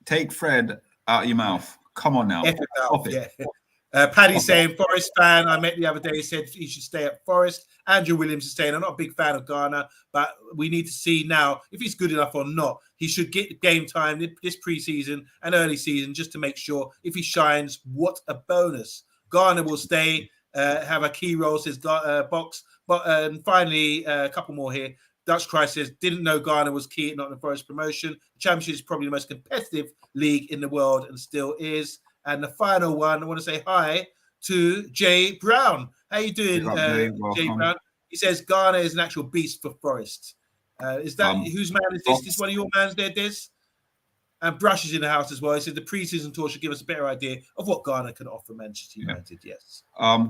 Take Fred out of your mouth. Come on now. Stop it. Yeah. Paddy's saying, Forest fan, I met the other day, said he should stay at Forest. Andrew Williams is saying, I'm not a big fan of Garner, but we need to see now if he's good enough or not. He should get game time this preseason and early season just to make sure if he shines, what a bonus. Garner will stay, have a key role, says Box. But finally, a couple more here. Dutch Christ says, didn't know Garner was key at Nottingham Forest promotion. The Championship is probably the most competitive league in the world and still is. And the final one, I want to say hi to Jay Brown. How you doing, Jay Brown? He says Garner is an actual beast for Forest. Is that whose man is this? This one of your mans there, Des? And Brush is in the house as well. He said the pre-season tour should give us a better idea of what Garner can offer Manchester United. Yes.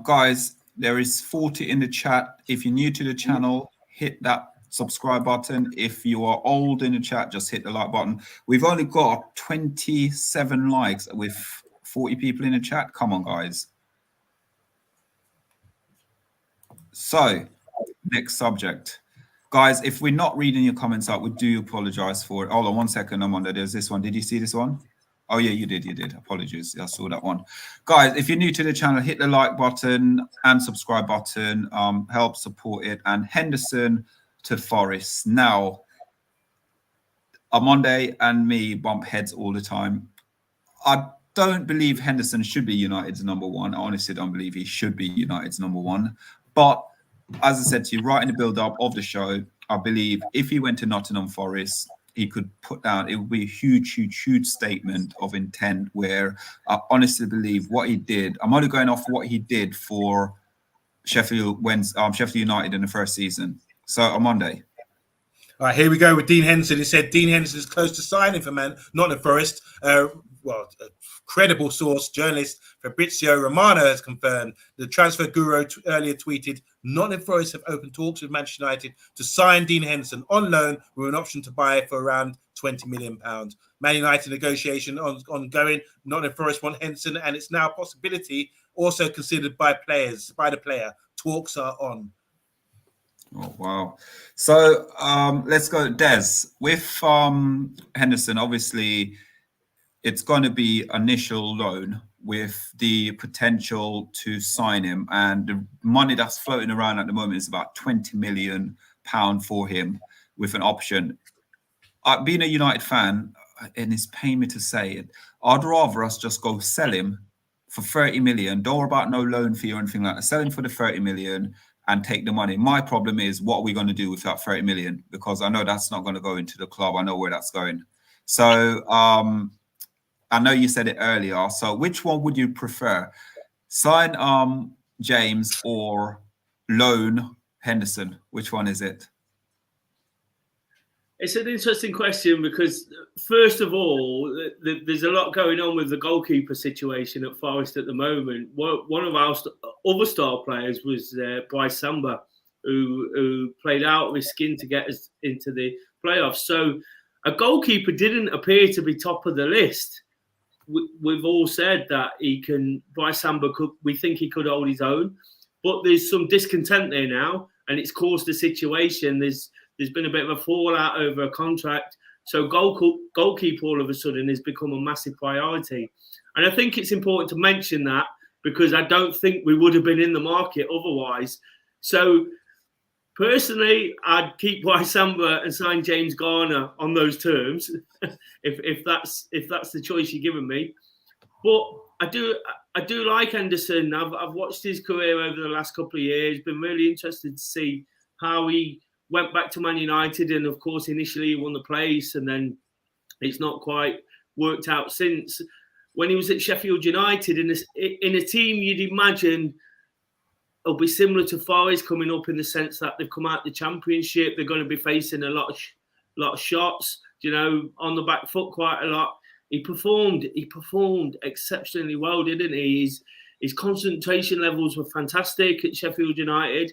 Guys, there is 40 in the chat. If you're new to the channel, hit that subscribe button. If you are old in the chat, just hit the like button. We've only got 27 likes with 40 people in the chat. Come on, guys. So, next subject. Guys, if we're not reading your comments out, we do apologize for it. Hold on 1 second, Amanda. There's this one. Did you see this one? Oh, yeah, you did. Apologies. I saw that one. Guys, if you're new to the channel, hit the like button and subscribe button. Help support it. And Henderson to Forest. Now, Amanda and me bump heads all the time. I don't believe Henderson should be United's number one. I honestly don't believe he should be United's number one. But as I said to you, right in the build-up of the show, I believe if he went to Nottingham Forest, he could put down, it would be a huge statement of intent where I honestly believe what he did, I'm only going off what he did for Sheffield United in the first season. So on Monday. All right, here we go with Dean Henderson. He said Dean Henderson is close to signing for Nottingham Forest. A credible source, journalist Fabrizio Romano has confirmed. The transfer guru earlier tweeted, Nottingham Forest have opened talks with Manchester United to sign Dean Henderson on loan with an option to buy for around £20 million. Man United negotiation ongoing. Nottingham Forest want Henderson, and it's now a possibility also considered by the player. Talks are on. Oh, wow. So let's go, Des. With Henderson, obviously, it's going to be initial loan with the potential to sign him. And the money that's floating around at the moment is about £20 million for him with an option. Being a United fan, and it's paying me to say it, I'd rather us just go sell him for 30 million. Don't worry about no loan fee or anything like that. Sell him for the 30 million. And take the money. My problem is, what are we going to do with that 30 million? Because I know that's not going to go into the club. I know where that's going. So I know you said it earlier. So which one would you prefer? Sign James or loan Henderson? Which one is it? It's an interesting question because, first of all, there's a lot going on with the goalkeeper situation at Forest at the moment. One of our other star players was Bryce Samba, who played out of his skin to get us into the playoffs. So a goalkeeper didn't appear to be top of the list. We've all said that Bryce Samba we think he could hold his own, but there's some discontent there now, and it's caused a situation. There's been a bit of a fallout over a contract. So goalkeeper all of a sudden has become a massive priority. And I think it's important to mention that because I don't think we would have been in the market otherwise. So personally, I'd keep Bryce Samba and sign James Garner on those terms, if that's the choice you're giving me. But I do like Henderson. I've watched his career over the last couple of years. Been really interested to see how he went back to Man United, and of course initially he won the place, and then it's not quite worked out since. When he was at Sheffield United, in a team you'd imagine it'll be similar to Forest coming up in the sense that they've come out the Championship, they're going to be facing a lot of shots, on the back foot quite a lot. He performed exceptionally well, didn't he? His concentration levels were fantastic at Sheffield United.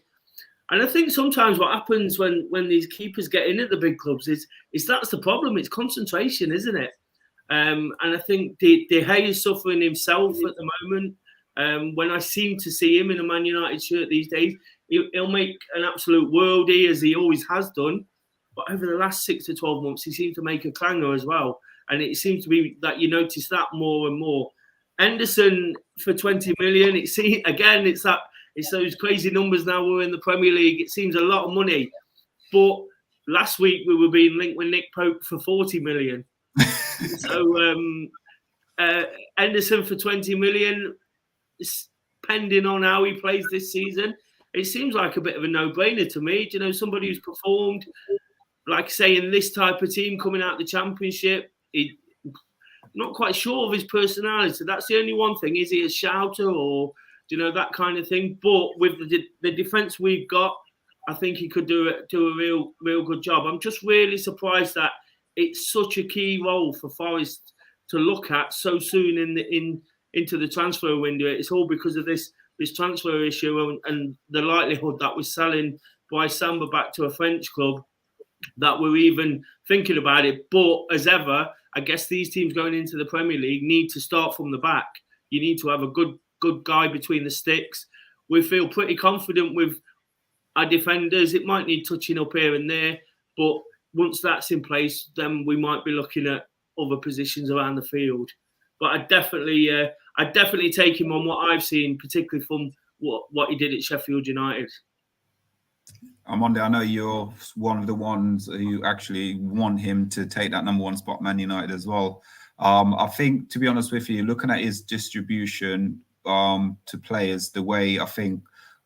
And I think sometimes what happens when these keepers get in at the big clubs is that's the problem. It's concentration, isn't it? And I think De Gea is suffering himself at the moment. When I seem to see him in a Man United shirt these days, he'll make an absolute worldie, as he always has done. But over the last 6 to 12 months, he seemed to make a clanger as well. And it seems to be that you notice that more and more. Henderson for 20 million, it's those crazy numbers now. We're in the Premier League. It seems a lot of money. But last week we were being linked with Nick Pope for 40 million. So Henderson for 20 million, depending on how he plays this season, it seems like a bit of a no-brainer to me. Somebody who's performed, like I say, in this type of team coming out of the Championship, not quite sure of his personality. That's the only one thing. Is he a shouter or that kind of thing? But with the defence we've got, I think he could do a real good job. I'm just really surprised that it's such a key role for Forest to look at so soon into the transfer window. It's all because of this transfer issue and the likelihood that we're selling Bryce Samba back to a French club, that we're even thinking about it. But as ever, I guess these teams going into the Premier League need to start from the back. You need to have a good guy between the sticks. We feel pretty confident with our defenders. It might need touching up here and there, but once that's in place, then we might be looking at other positions around the field. But I'd definitely take him on what I've seen, particularly from what he did at Sheffield United. OMONDI, I know you're one of the ones who actually want him to take that number one spot, Man United as well. I think, to be honest with you, looking at his distribution to players, the way I think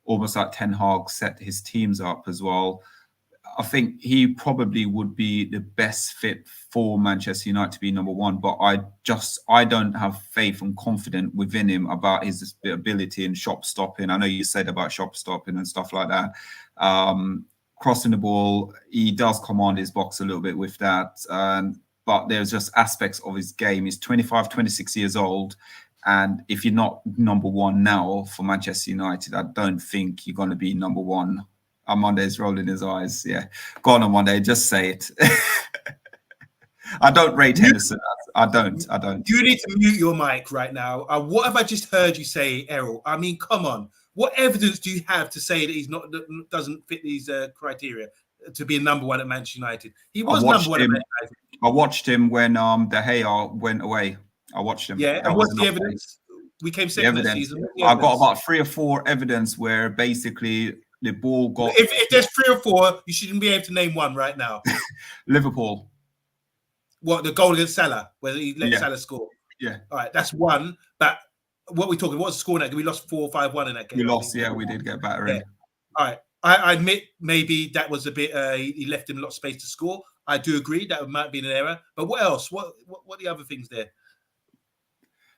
almost like Ten Hag set his teams up as well, I think he probably would be the best fit for Manchester United to be number one. But I don't have faith and confidence within him about his ability in shot stopping. I know you said about shot stopping and stuff like that. Crossing the ball, he does command his box a little bit with that. But there's just aspects of his game. He's 25, 26 years old. And if you're not number one now for Manchester United, I don't think you're going to be number one. Amonde's rolling his eyes. Yeah. Go on, Amonde. Just say it. I don't rate Henderson. I don't. You need to mute your mic right now. What have I just heard you say, Errol? I mean, come on. What evidence do you have to say that he's not doesn't fit these criteria to be a number one at Manchester United? He was number one at Manchester United. I watched him when De Gea went away. I watched him. Yeah, and what's the evidence? We came second this season. I've got about 3 or 4 evidence where basically the ball got... If there's 3 or 4, you shouldn't be able to name one right now. Liverpool. What, the goal against Salah, where he let Salah score? Yeah. All right, that's one. But what are we talking? What's the score in that game? We lost 4-5-1 in that game. We lost, we did get better in. Yeah. All right. I admit maybe that was a bit, he left him a lot of space to score. I do agree that might be an error. But what else? What are the other things there?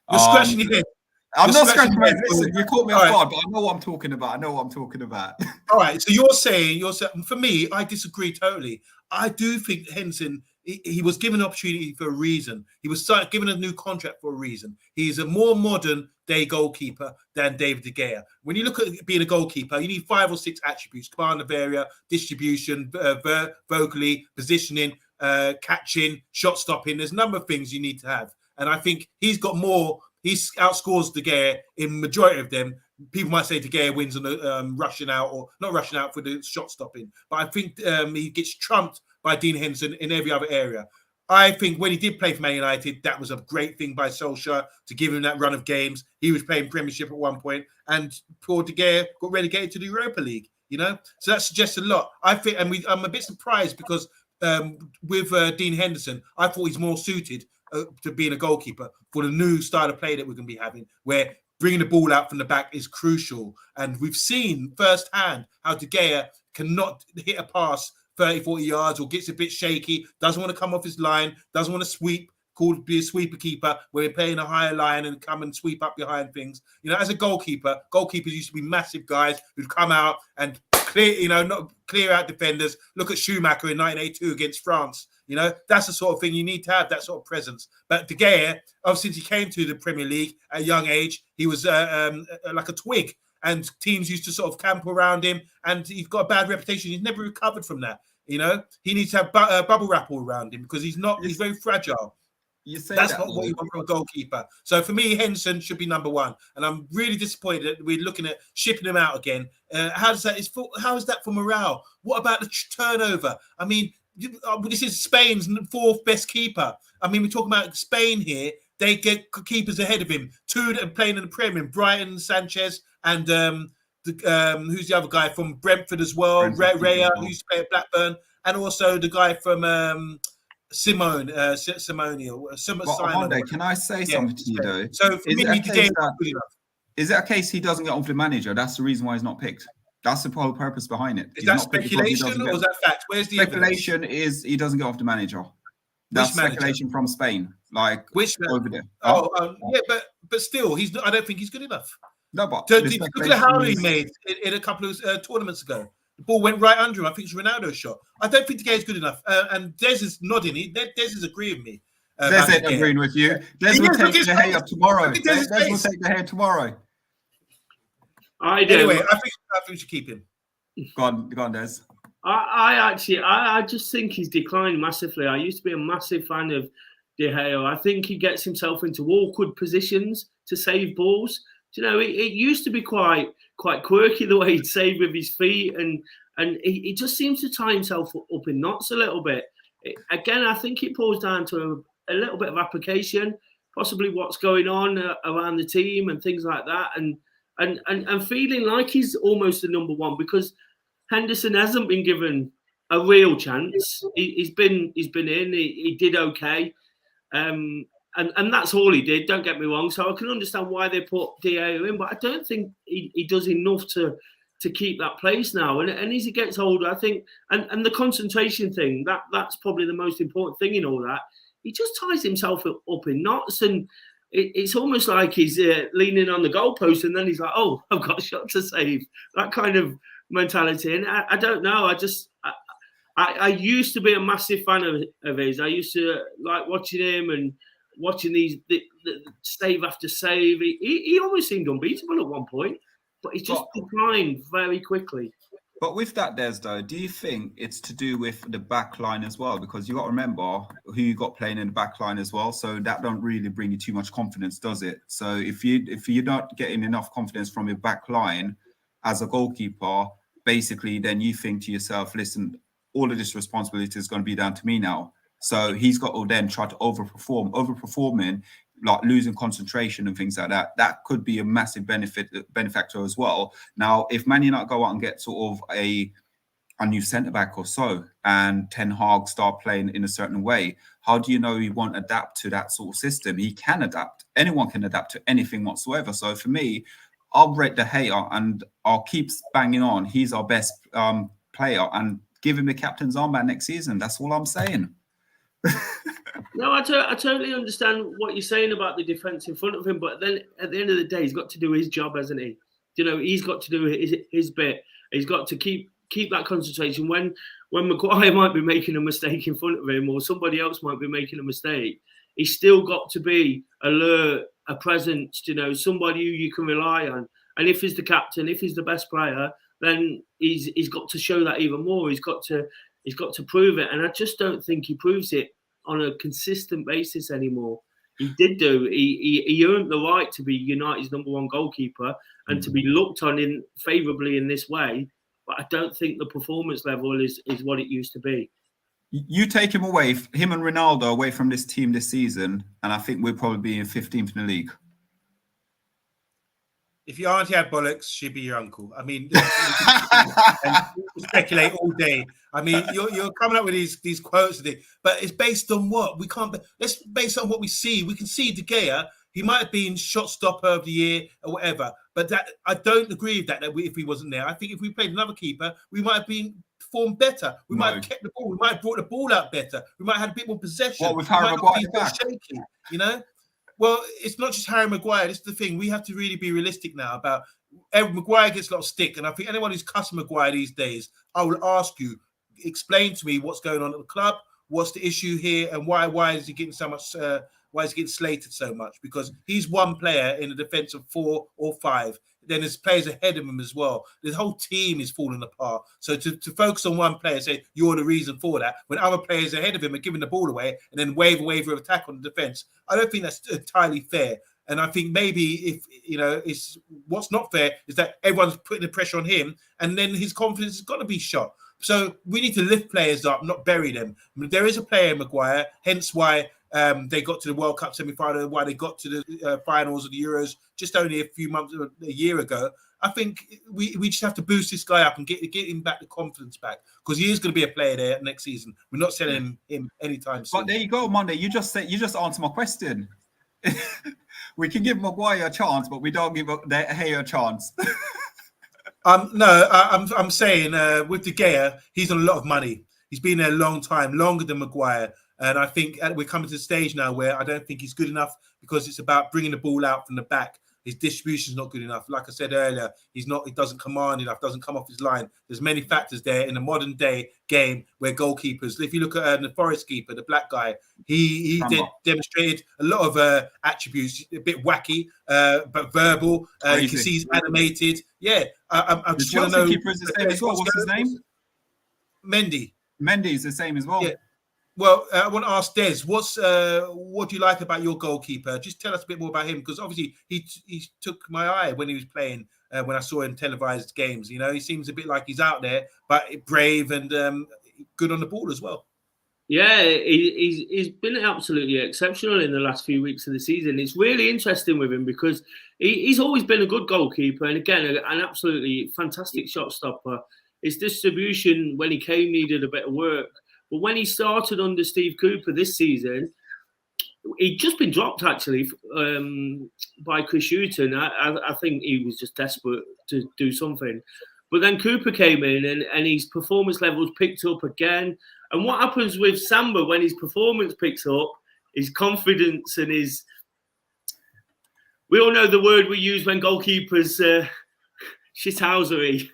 You're scratching your head. I'm not scratching my head. Listen, you caught me off guard, but I know what I'm talking about. All right. So you're saying, for me, I disagree totally. I do think Henderson, he was given an opportunity for a reason. He was given a new contract for a reason. He's a more modern day goalkeeper than David De Gea. When you look at being a goalkeeper, you need 5 or 6 attributes: command of area, distribution, vocally, positioning, catching, shot stopping. There's a number of things you need to have. And I think he's got more. He outscores De Gea in majority of them. People might say De Gea wins on the rushing out or not rushing out for the shot stopping. But I think he gets trumped by Dean Henderson in every other area. I think when he did play for Man United, that was a great thing by Solskjaer to give him that run of games. He was playing Premiership at one point, and poor De Gea got relegated to the Europa League. So that suggests a lot. I think, and I'm a bit surprised because with Dean Henderson, I thought he's more suited to being a goalkeeper for the new style of play that we're going to be having, where bringing the ball out from the back is crucial. And we've seen firsthand how De Gea cannot hit a pass 30, 40 yards or gets a bit shaky, doesn't want to come off his line, doesn't want to sweep, be a sweeper keeper where we're playing a higher line and come and sweep up behind things. As a goalkeeper, goalkeepers used to be massive guys who'd come out and clear, not clear out defenders. Look at Schumacher in 1982 against France. That's the sort of thing you need to have, that sort of presence. But De Gea, since he came to the Premier League at a young age, he was like a twig, and teams used to sort of camp around him, and he's got a bad reputation. He's never recovered from that. He needs to have bubble wrap all around him because he's very fragile. That's not what you want from a goalkeeper. So for me, Henderson should be number one, and I'm really disappointed that we're looking at shipping him out again. How is that for morale? What about the turnover? I mean, this is Spain's 4th best keeper. I mean, we're talking about Spain here. They get keepers ahead of him. 2 that are playing in the Premier: Brighton, Sanchez, and who's the other guy from Brentford as well? Raya, who used to play at Blackburn, and also the guy from Simone. Can I say something to you though? So for me, is it a case he doesn't get off the manager? That's the reason why he's not picked. That's the whole purpose behind it. Is that speculation or is that fact? Where's the speculation? Is he doesn't get off the manager? That's speculation from Spain. Like which over there? But still, he's not. I don't think he's good enough. No, but look at the howler he made in a couple of tournaments ago. The ball went right under him. I think it's Ronaldo's shot. I don't think De Gea is good enough. And Des is nodding. Des is agreeing with me. Des ain't agreeing with you. Des will take De Gea tomorrow. Des will take De Gea tomorrow. Anyway, I think we should keep him. Go on, Des. I just think he's declined massively. I used to be a massive fan of De Gea. I think he gets himself into awkward positions to save balls. It used to be quite quirky the way he'd save with his feet, and he just seems to tie himself up in knots a little bit. Again, I think it pulls down to a little bit of application, possibly what's going on around the team and things like that, and feeling like he's almost the number one because Henderson hasn't been given a real chance. He's been in. He did okay. And that's all he did, don't get me wrong. So I can understand why they put De Gea in, but I don't think he does enough to to keep that place now. And as he gets older, I think, and the concentration thing, that's probably the most important thing in all that. He just ties himself up in knots, and it's almost like he's leaning on the goalpost, and then he's like, "Oh, I've got a shot to save." That kind of mentality. And I don't know. I used to be a massive fan of his. I used to like watching him and watching the save after save. He almost seemed unbeatable at one point, but he just declined very quickly. But with that, Des, though, do you think it's to do with the back line as well? Because you got to remember who you got playing in the back line as well. So that don't really bring you too much confidence, does it? So if you're not getting enough confidence from your back line as a goalkeeper, basically, then you think to yourself, listen, all of this responsibility is going to be down to me now. So he's got to then try to overperform. Overperforming, like losing concentration and things like that, that could be a massive benefactor as well. Now, if Man United go out and get sort of a new centre-back or so, and Ten Hag start playing in a certain way, how do you know he won't adapt to that sort of system? He can adapt. Anyone can adapt to anything whatsoever. So for me, I'll rate De Gea and I'll keep banging on. He's our best player, and give him the captain's armband next season. That's all I'm saying. No, I totally understand what you're saying about the defence in front of him, but then at the end of the day, he's got to do his job, hasn't he? You know, he's got to do his bit. He's got to keep that concentration. When Maguire might be making a mistake in front of him, or somebody else might be making a mistake, he's still got to be alert, a presence, you know, somebody who you can rely on. And if he's the captain, if he's the best player, then he's got to show that even more. He's got to prove it, and I just don't think he proves it on a consistent basis anymore. He did do. He earned the right to be United's #1 goalkeeper and to be looked on favourably in this way. But I don't think the performance level is what it used to be. You take him away, him and Ronaldo away from this team this season, and I think we'll probably be in 15th in the league. If your auntie had bollocks, she'd be your uncle. I mean, and speculate all day. I mean, you're coming up with these quotes today, but it's based on what? We can't. Let's base it on what we see. We can see De Gea. He might have been shot stopper of the year or whatever, but that I don't agree with that. If he wasn't there, I think if we played another keeper, we might have been performed better. We might have kept the ball. We might have brought the ball out better. We might have had a bit more possession. What with Harry Maguire back? Shaky, you know. Well, it's not just Harry Maguire. This is the thing. We have to really be realistic now about Maguire gets a lot of stick. And I think anyone who's cussing Maguire these days, I will ask you, explain to me what's going on at the club. What's the issue here? And why is he getting so much? Why is he getting slated so much? Because he's one player in a defense of 4 or 5. Then there's players ahead of him as well. The whole team is falling apart. So to focus on one player and say you're the reason for that, when other players ahead of him are giving the ball away and then wave of attack on the defense, I don't think that's entirely fair. And I think maybe if it's what's not fair is that everyone's putting the pressure on him, and then his confidence has got to be shot. So we need to lift players up, not bury them. I mean, there is a player in Maguire, hence why they got to the World Cup semi-final, why they got to the finals of the Euros just only a year ago. I think we just have to boost this guy up and get him back the confidence back, because he is going to be a player there next season. We're not selling him anytime soon. But there you go, Monday. You just answered my question. We can give Maguire a chance, but we don't give De Gea a chance. No, I'm saying with De Gea, he's on a lot of money. He's been there a long time, longer than Maguire. And I think we're coming to the stage now where I don't think he's good enough, because it's about bringing the ball out from the back. His distribution is not good enough. Like I said earlier, he doesn't command enough, doesn't come off his line. There's many factors there in the modern day game where goalkeepers, if you look at the Forest keeper, the black guy, he demonstrated a lot of attributes, a bit wacky, but verbal. You can see he's animated. Yeah, I just want to know. The keeper is the same as well. What's his name? Mendy. Mendy is the same as well. Yeah. Well, I want to ask Des, what do you like about your goalkeeper? Just tell us a bit more about him, because obviously he took my eye when he was playing, when I saw him televised games. You know, he seems a bit like he's out there, but brave and good on the ball as well. Yeah, he's been absolutely exceptional in the last few weeks of the season. It's really interesting with him because he's always been a good goalkeeper, and again, an absolutely fantastic shot stopper. His distribution when he came needed a bit of work. But when he started under Steve Cooper this season, he'd just been dropped, actually, by Chris Hughton. I think he was just desperate to do something. But then Cooper came in and his performance levels picked up again. And what happens with Samba when his performance picks up, his confidence and his... We all know the word we use when goalkeepers shithousery.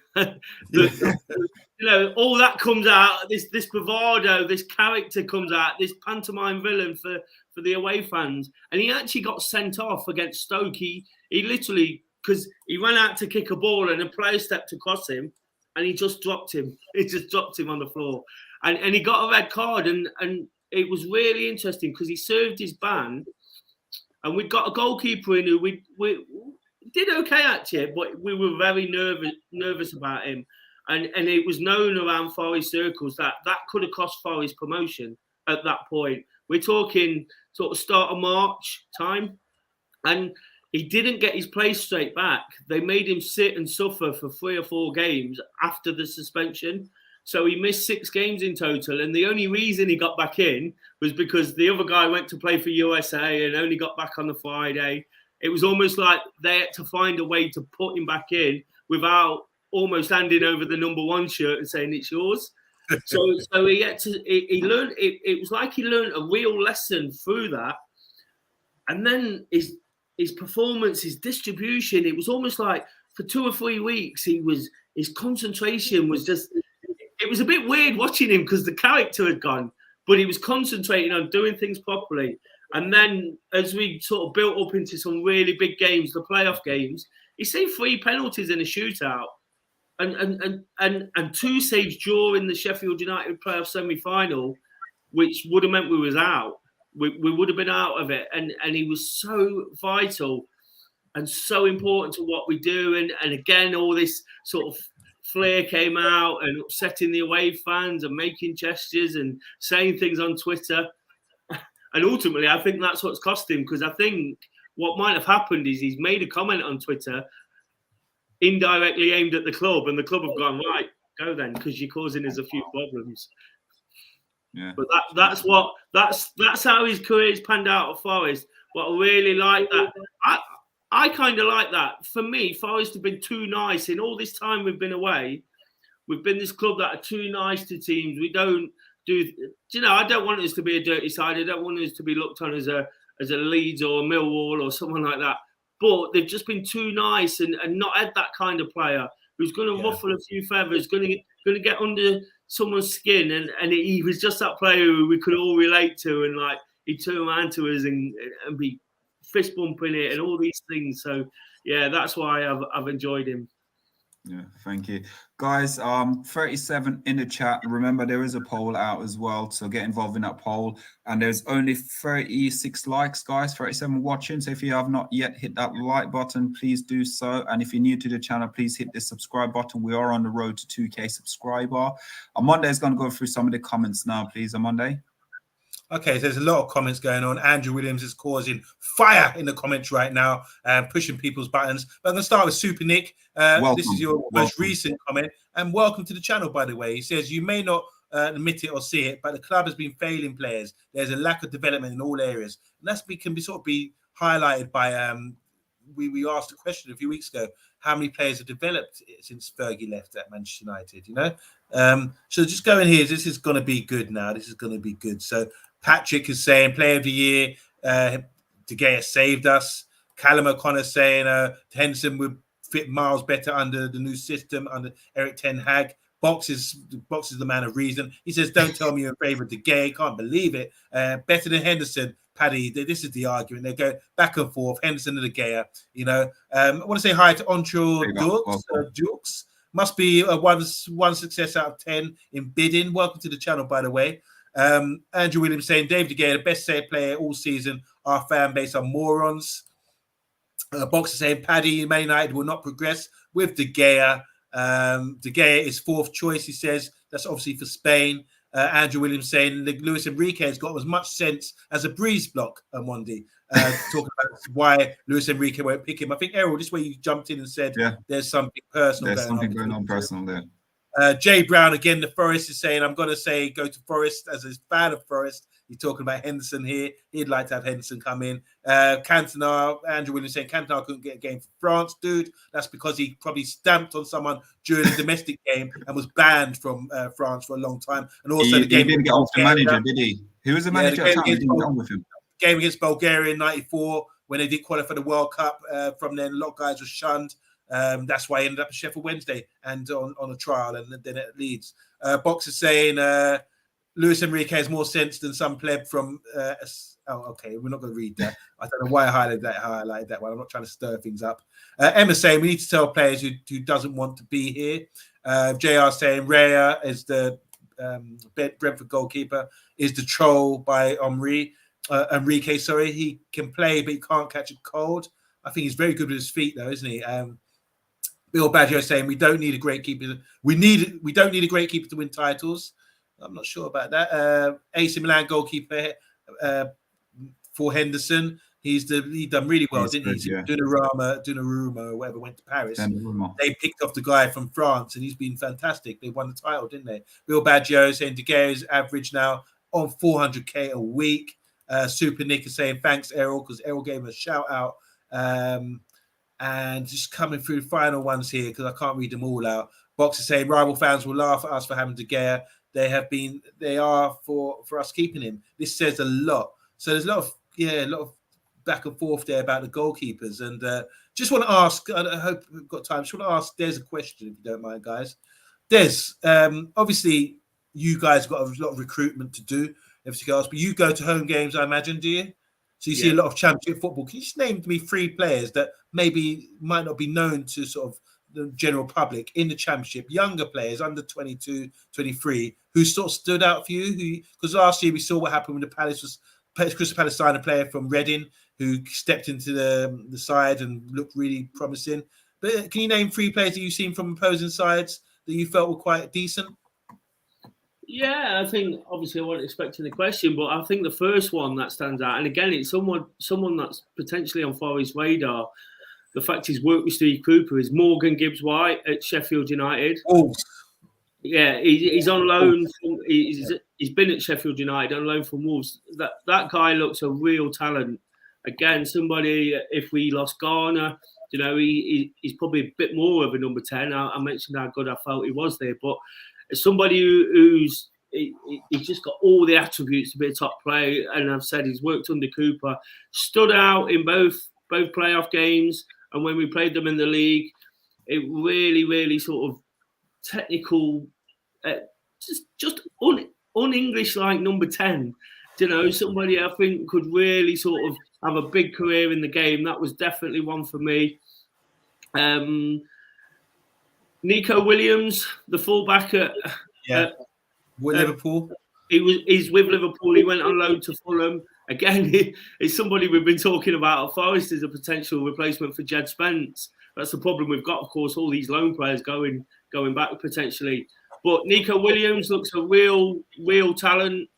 You know, all that comes out, this bravado, this character comes out, this pantomime villain for the away fans. And he actually got sent off against Stoke. He literally, because he ran out to kick a ball and a player stepped across him and he just dropped him. He just dropped him on the floor. And he got a red card. And it was really interesting because he served his ban. And we got a goalkeeper in who we did okay actually, but we were very nervous about him. And it was known around Forest circles that could have cost Forest promotion at that point. We're talking sort of start of March time. And he didn't get his place straight back. They made him sit and suffer for 3 or 4 games after the suspension. So he missed 6 games in total. And the only reason he got back in was because the other guy went to play for USA and only got back on the Friday. It was almost like they had to find a way to put him back in without almost handing over the number 1 shirt and saying it's yours. So he had to. He learned. It was like he learned a real lesson through that. And then his performance, his distribution. It was almost like for 2 or 3 weeks, his concentration was just. It was a bit weird watching him because the character had gone, but he was concentrating on doing things properly. And then as we sort of built up into some really big games, the playoff games, he saved 3 penalties in a shootout. And 2 saves during the Sheffield United playoff semi-final, which would have meant we was out. We would have been out of it. And he was so vital and so important to what we do. And again, all this sort of flair came out and upsetting the away fans and making gestures and saying things on Twitter. And ultimately, I think that's what's cost him, because I think what might have happened is he's made a comment on Twitter indirectly aimed at the club, and the club have gone, right, go then, because you're causing us a few problems. Yeah. But that's how his career's panned out at Forest. But I really like that. I kind of like that. For me, Forest have been too nice in all this time we've been away. We've been this club that are too nice to teams. We don't do. You know, I don't want us to be a dirty side. I don't want us to be looked on as a Leeds or a Millwall or someone like that. But they've just been too nice and not had that kind of player who's going to ruffle a few feathers, going to get under someone's skin. And he was just that player who we could all relate to. And like he'd turn around to us and be fist bumping it and all these things. So yeah, that's why I've enjoyed him. Yeah, thank you, guys. 37 in the chat. Remember, there is a poll out as well, so get involved in that poll. And there's only 36 likes, guys. 37 watching. So if you have not yet hit that like button, please do so. And if you're new to the channel, please hit the subscribe button. We are on the road to 2K subscriber. Amanda is going to go through some of the comments now, please. Amanda. Okay, so there's a lot of comments going on. Andrew Williams is causing fire in the comments right now, pushing people's buttons. But I'm going to start with Super Nick. This is your most recent comment. And welcome to the channel, by the way. He says, you may not admit it or see it, but the club has been failing players. There's a lack of development in all areas. And that can be highlighted by, we asked a question a few weeks ago, how many players have developed since Fergie left at Manchester United, you know? So just going here, this is going to be good now. This is going to be good. So Patrick is saying player of the year, De Gea saved us. Callum O'Connor saying Henderson would fit miles better under the new system, under Eric Ten Hag. Box is the man of reason. He says, don't tell me you're in favour of De Gea. Can't believe it. Better than Henderson. Paddy, this is the argument. They go back and forth, Henderson and De Gea. You know, I want to say hi to Oncho Dukes. Must be one success out of 10 in bidding. Welcome to the channel, by the way. Andrew Williams saying David De Gea, the best saved player all season. Our fan base are morons. Boxer saying Paddy, Man United will not progress with De Gea. De Gea is 4th choice, he says. That's obviously for Spain. Andrew Williams saying Luis Enrique has got as much sense as a breeze block, Mondi. Talking about why Luis Enrique won't pick him. I think, Errol, this way you jumped in and said there's something personal going on personal there. Jay Brown, again, the Forest is saying, I'm going to say go to Forest as a fan of Forest. He's talking about Henderson here. He'd like to have Henderson come in. Cantona, Andrew Williams saying Cantona couldn't get a game for France. Dude, that's because he probably stamped on someone during a domestic game and was banned from France for a long time. And also he didn't get off the manager, did he? Who was the manager at the time? He didn't get on with him. Game against Bulgaria in '94 when they did qualify for the World Cup. From then, a lot of guys were shunned. That's why he ended up at Sheffield Wednesday and on a trial and then at Leeds. Boxer saying Luis Enrique has more sense than some pleb from. Okay, we're not going to read that. I don't know why I highlighted that one. I'm not trying to stir things up. Emma saying we need to tell players who doesn't want to be here. JR saying Raya is the Brentford goalkeeper is the troll by Enrique. Sorry, he can play but he can't catch a cold. I think he's very good with his feet though, isn't he? Bill Baggio saying we don't need a great keeper. We don't need a great keeper to win titles. I'm not sure about that. AC Milan goalkeeper for Henderson. He done really well, didn't he? Yeah. Donnarumma, or whatever, went to Paris. They picked off the guy from France, and he's been fantastic. They won the title, didn't they? Bill Baggio saying De Gea is average now on 400k a week. Super Nick is saying thanks, Errol, because Errol gave him a shout out. And just coming through the final ones here because I can't read them all out. Boxer saying rival fans will laugh at us for having De Gea. They are for us keeping him. This says a lot. So there's a lot of back and forth there about the goalkeepers. And just want to ask, I hope we've got time, just want to ask Des a question, if you don't mind, guys. Des, obviously you guys got a lot of recruitment to do, everything else, but you go to home games, I imagine, do you? So you see a lot of championship football. Can you just name to me 3 players that maybe might not be known to sort of the general public in the championship, younger players under 22, 23, who sort of stood out for you? Because last year we saw what happened when Crystal Palace signed a player from Reading who stepped into the side and looked really promising. But can you name 3 players that you've seen from opposing sides that you felt were quite decent? Yeah, I think obviously I wasn't expecting the question, but I think the first one that stands out, and again, it's someone that's potentially on Forest's radar. The fact he's worked with Steve Cooper is Morgan Gibbs-White at Sheffield United. Oh, yeah, he's on loan. He's been at Sheffield United on loan from Wolves. That guy looks a real talent. Again, somebody. If we lost Garner, he's probably a bit more of a number 10. I mentioned how good I felt he was there, but somebody who's just got all the attributes to be a top player, and I've said he's worked under Cooper, stood out in both playoff games, and when we played them in the league, it really sort of technical, just un-English like number 10. Somebody I think could really sort of have a big career in the game. That was definitely one for me. Nico Williams, the fullback at Liverpool. He's with Liverpool. He went on loan to Fulham. Again, it's somebody we've been talking about at Forest as a potential replacement for Jed Spence. That's the problem we've got, of course, all these loan players going back potentially. But Nico Williams looks a real talent.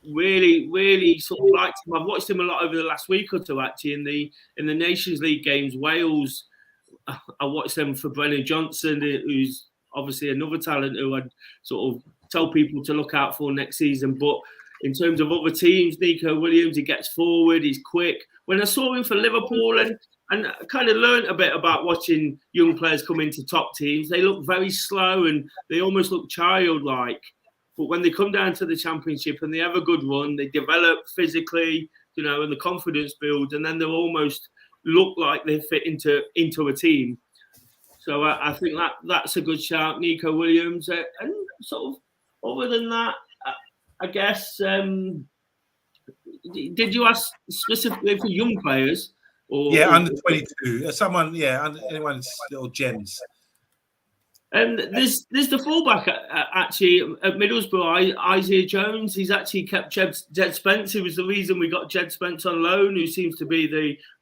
Really sort of liked him. I've watched him a lot over the last week or two, actually, in the Nations League games. Wales, I watched them for Brennan Johnson, who's obviously another talent who I'd sort of tell people to look out for next season. But in terms of other teams, Nico Williams, he gets forward, he's quick. When I saw him for Liverpool and I kind of learned a bit about watching young players come into top teams, they look very slow and they almost look childlike. But when they come down to the Championship and they have a good run, they develop physically, and the confidence builds, and then they'll almost look like they fit into a team. So I think that's a good shout, Nico Williams. And sort of other than that, I guess, did you ask specifically for young players? Under 22. Anyone's little gems. And there's the fullback actually at Middlesbrough, Isaiah Jones. He's actually kept Jed Spence. He was the reason we got Jed Spence on loan, who seems to be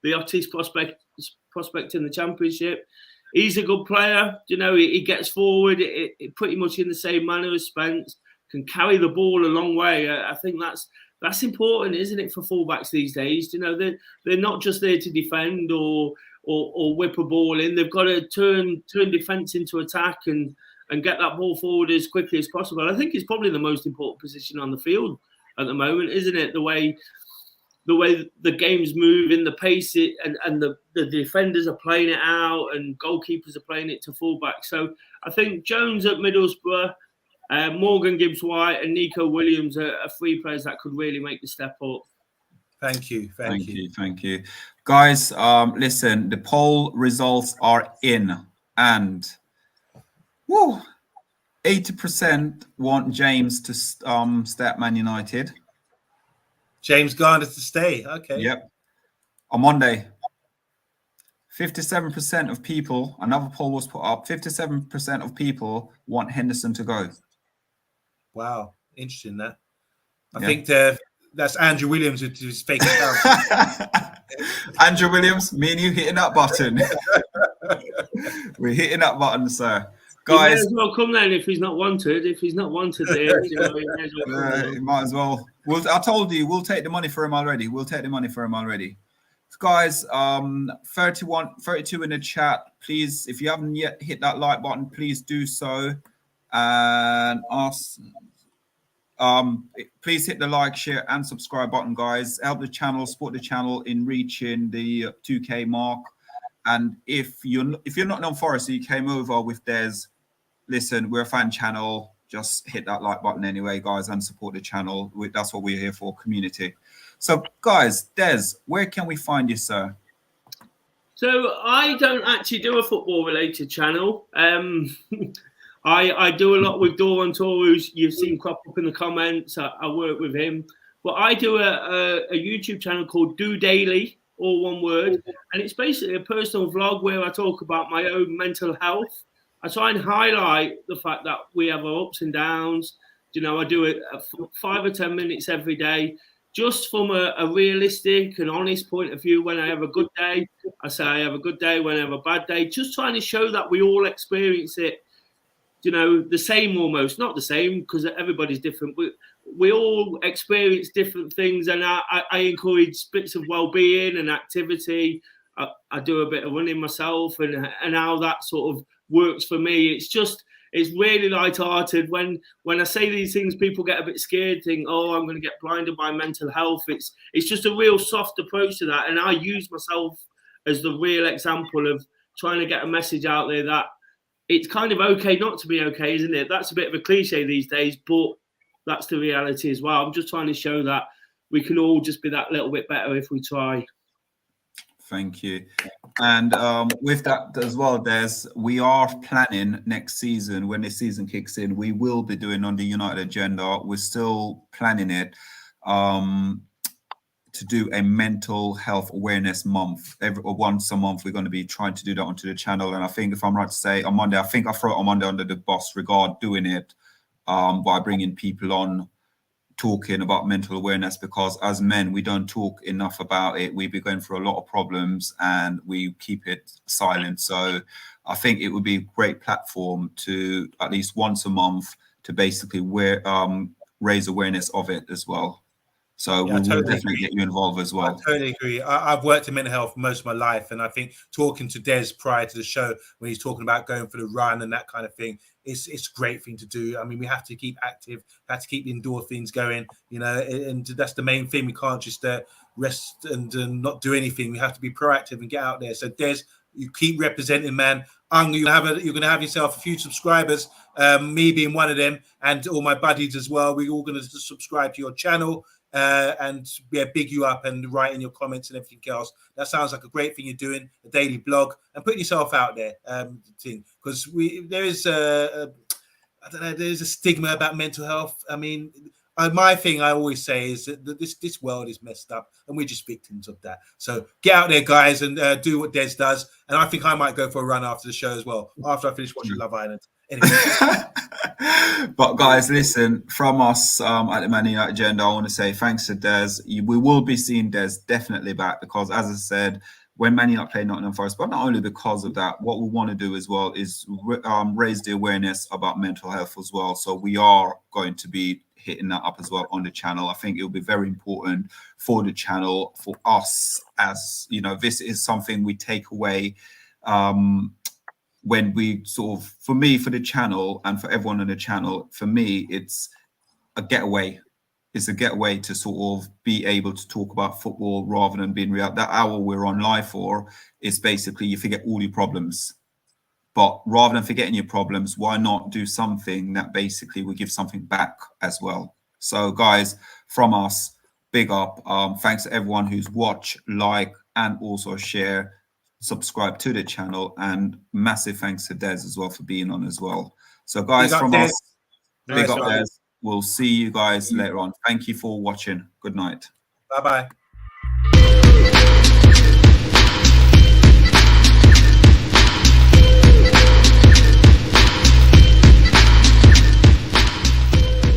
the hottest prospect in the Championship. He's a good player. He gets forward it pretty much in the same manner as Spence. Can carry the ball a long way. I think that's important, isn't it, for fullbacks these days? They're not just there to defend or or whip a ball in. They've got to turn defence into attack and get that ball forward as quickly as possible. I think it's probably the most important position on the field at the moment, isn't it? The way the game's moving, the pace and the defenders are playing it out, and goalkeepers are playing it to fullback. So I think Jones at Middlesbrough, Morgan Gibbs-White and Nico Williams are three players that could really make the step up. Thank you. Thank you. Guys, listen, the poll results are in, and 80% want James to stay at Man United. James Garner to stay. Okay. Yep. On Monday, 57% of people, another poll was put up, 57% of people want Henderson to go. Wow. Interesting that. I think that's Andrew Williams who's fake account. Andrew Williams, me and you hitting that button. We're hitting that button, sir. Guys, he may as well come then if he's not wanted. If he's not wanted there, he may as well come he might as well. I told you, we'll take the money for him already. Guys, 32 in the chat. Please, if you haven't yet hit that like button, please do so. And please hit the like, share, and subscribe button, guys. Help the channel, support the channel in reaching the 2K mark. And if you're not non-Forest, you came over with Des, listen, we're a fan channel. Just hit that like button anyway, guys, and support the channel. That's what we're here for, community. So, guys, Des, where can we find you, sir? So I don't actually do a football-related channel. I do a lot with Dawn Tour, who you've seen crop up in the comments. I work with him. But I do a YouTube channel called Do Daily, all one word. And it's basically a personal vlog where I talk about my own mental health. I try and highlight the fact that we have our ups and downs. You know, I do it 5 or 10 minutes every day, just from a realistic and honest point of view. When I have a good day, I say I have a good day. When I have a bad day, just trying to show that we all experience it, you know, the same almost. Not the same, because everybody's different. We all experience different things, and I encourage bits of well-being and activity. I do a bit of running myself, and how that sort of works for me. It's really light-hearted. When I say these things, people get a bit scared, think, oh, I'm going to get blinded by mental health. It's just a real soft approach to that, and I use myself as the real example of trying to get a message out there that it's kind of okay not to be okay, isn't it? That's a bit of a cliche these days, but that's the reality as well. I'm just trying to show that we can all just be that little bit better if we try. Thank you. And with that as well, we are planning next season, when the season kicks in, we will be doing on the United agenda. We're still planning it to do a mental health awareness month. Once a month, we're going to be trying to do that onto the channel. And I think, if I'm right to say, on Monday, I think I throw it on Monday under the bus regard doing it by bringing people on talking about mental awareness, because as men, we don't talk enough about it. We've been going through a lot of problems and we keep it silent. So I think it would be a great platform to, at least once a month, to basically raise awareness of it as well. So yeah, we'll definitely get you involved as well. I totally agree. I've worked in mental health most of my life, and I think talking to Des prior to the show, when he's talking about going for the run and that kind of thing, it's a great thing to do. I mean, we have to keep active, have to keep the indoor things going, you know, and that's the main thing. We can't just rest and not do anything. We have to be proactive and get out there. So Des, you keep representing, man. You're gonna have yourself a few subscribers, me being one of them, and all my buddies as well. We're all gonna subscribe to your channel. And big you up and write in your comments and everything else. That sounds like a great thing you're doing, a daily blog, and putting yourself out there. Because there is I don't know, there's a stigma about mental health. I mean, my thing I always say is that this world is messed up, and we're just victims of that. So get out there, guys, and do what Des does. And I think I might go for a run after the show as well, after I finish watching Love Island. Anyway. But guys, listen, from us at the Man United agenda, I want to say thanks to Des. We will be seeing Des definitely back, because, as I said, when Man United play Nottingham Forest, but not only because of that, what we want to do as well is raise the awareness about mental health as well. So we are going to be hitting that up as well on the channel. I think it'll be very important for the channel, for us, as you know, this is something we take away when we sort of, for me, for the channel and for everyone on the channel, for me, it's a getaway. It's a getaway to sort of be able to talk about football rather than being real. That hour we're on live for is basically you forget all your problems. But rather than forgetting your problems, why not do something that basically will give something back as well? So guys, from us, big up. Thanks to everyone who's watched, like, and also share, subscribe to the channel, and massive thanks to Des as well for being on as well. So guys, from us, big up Des. We'll see you guys later on. Thank you for watching. Good night. Bye-bye.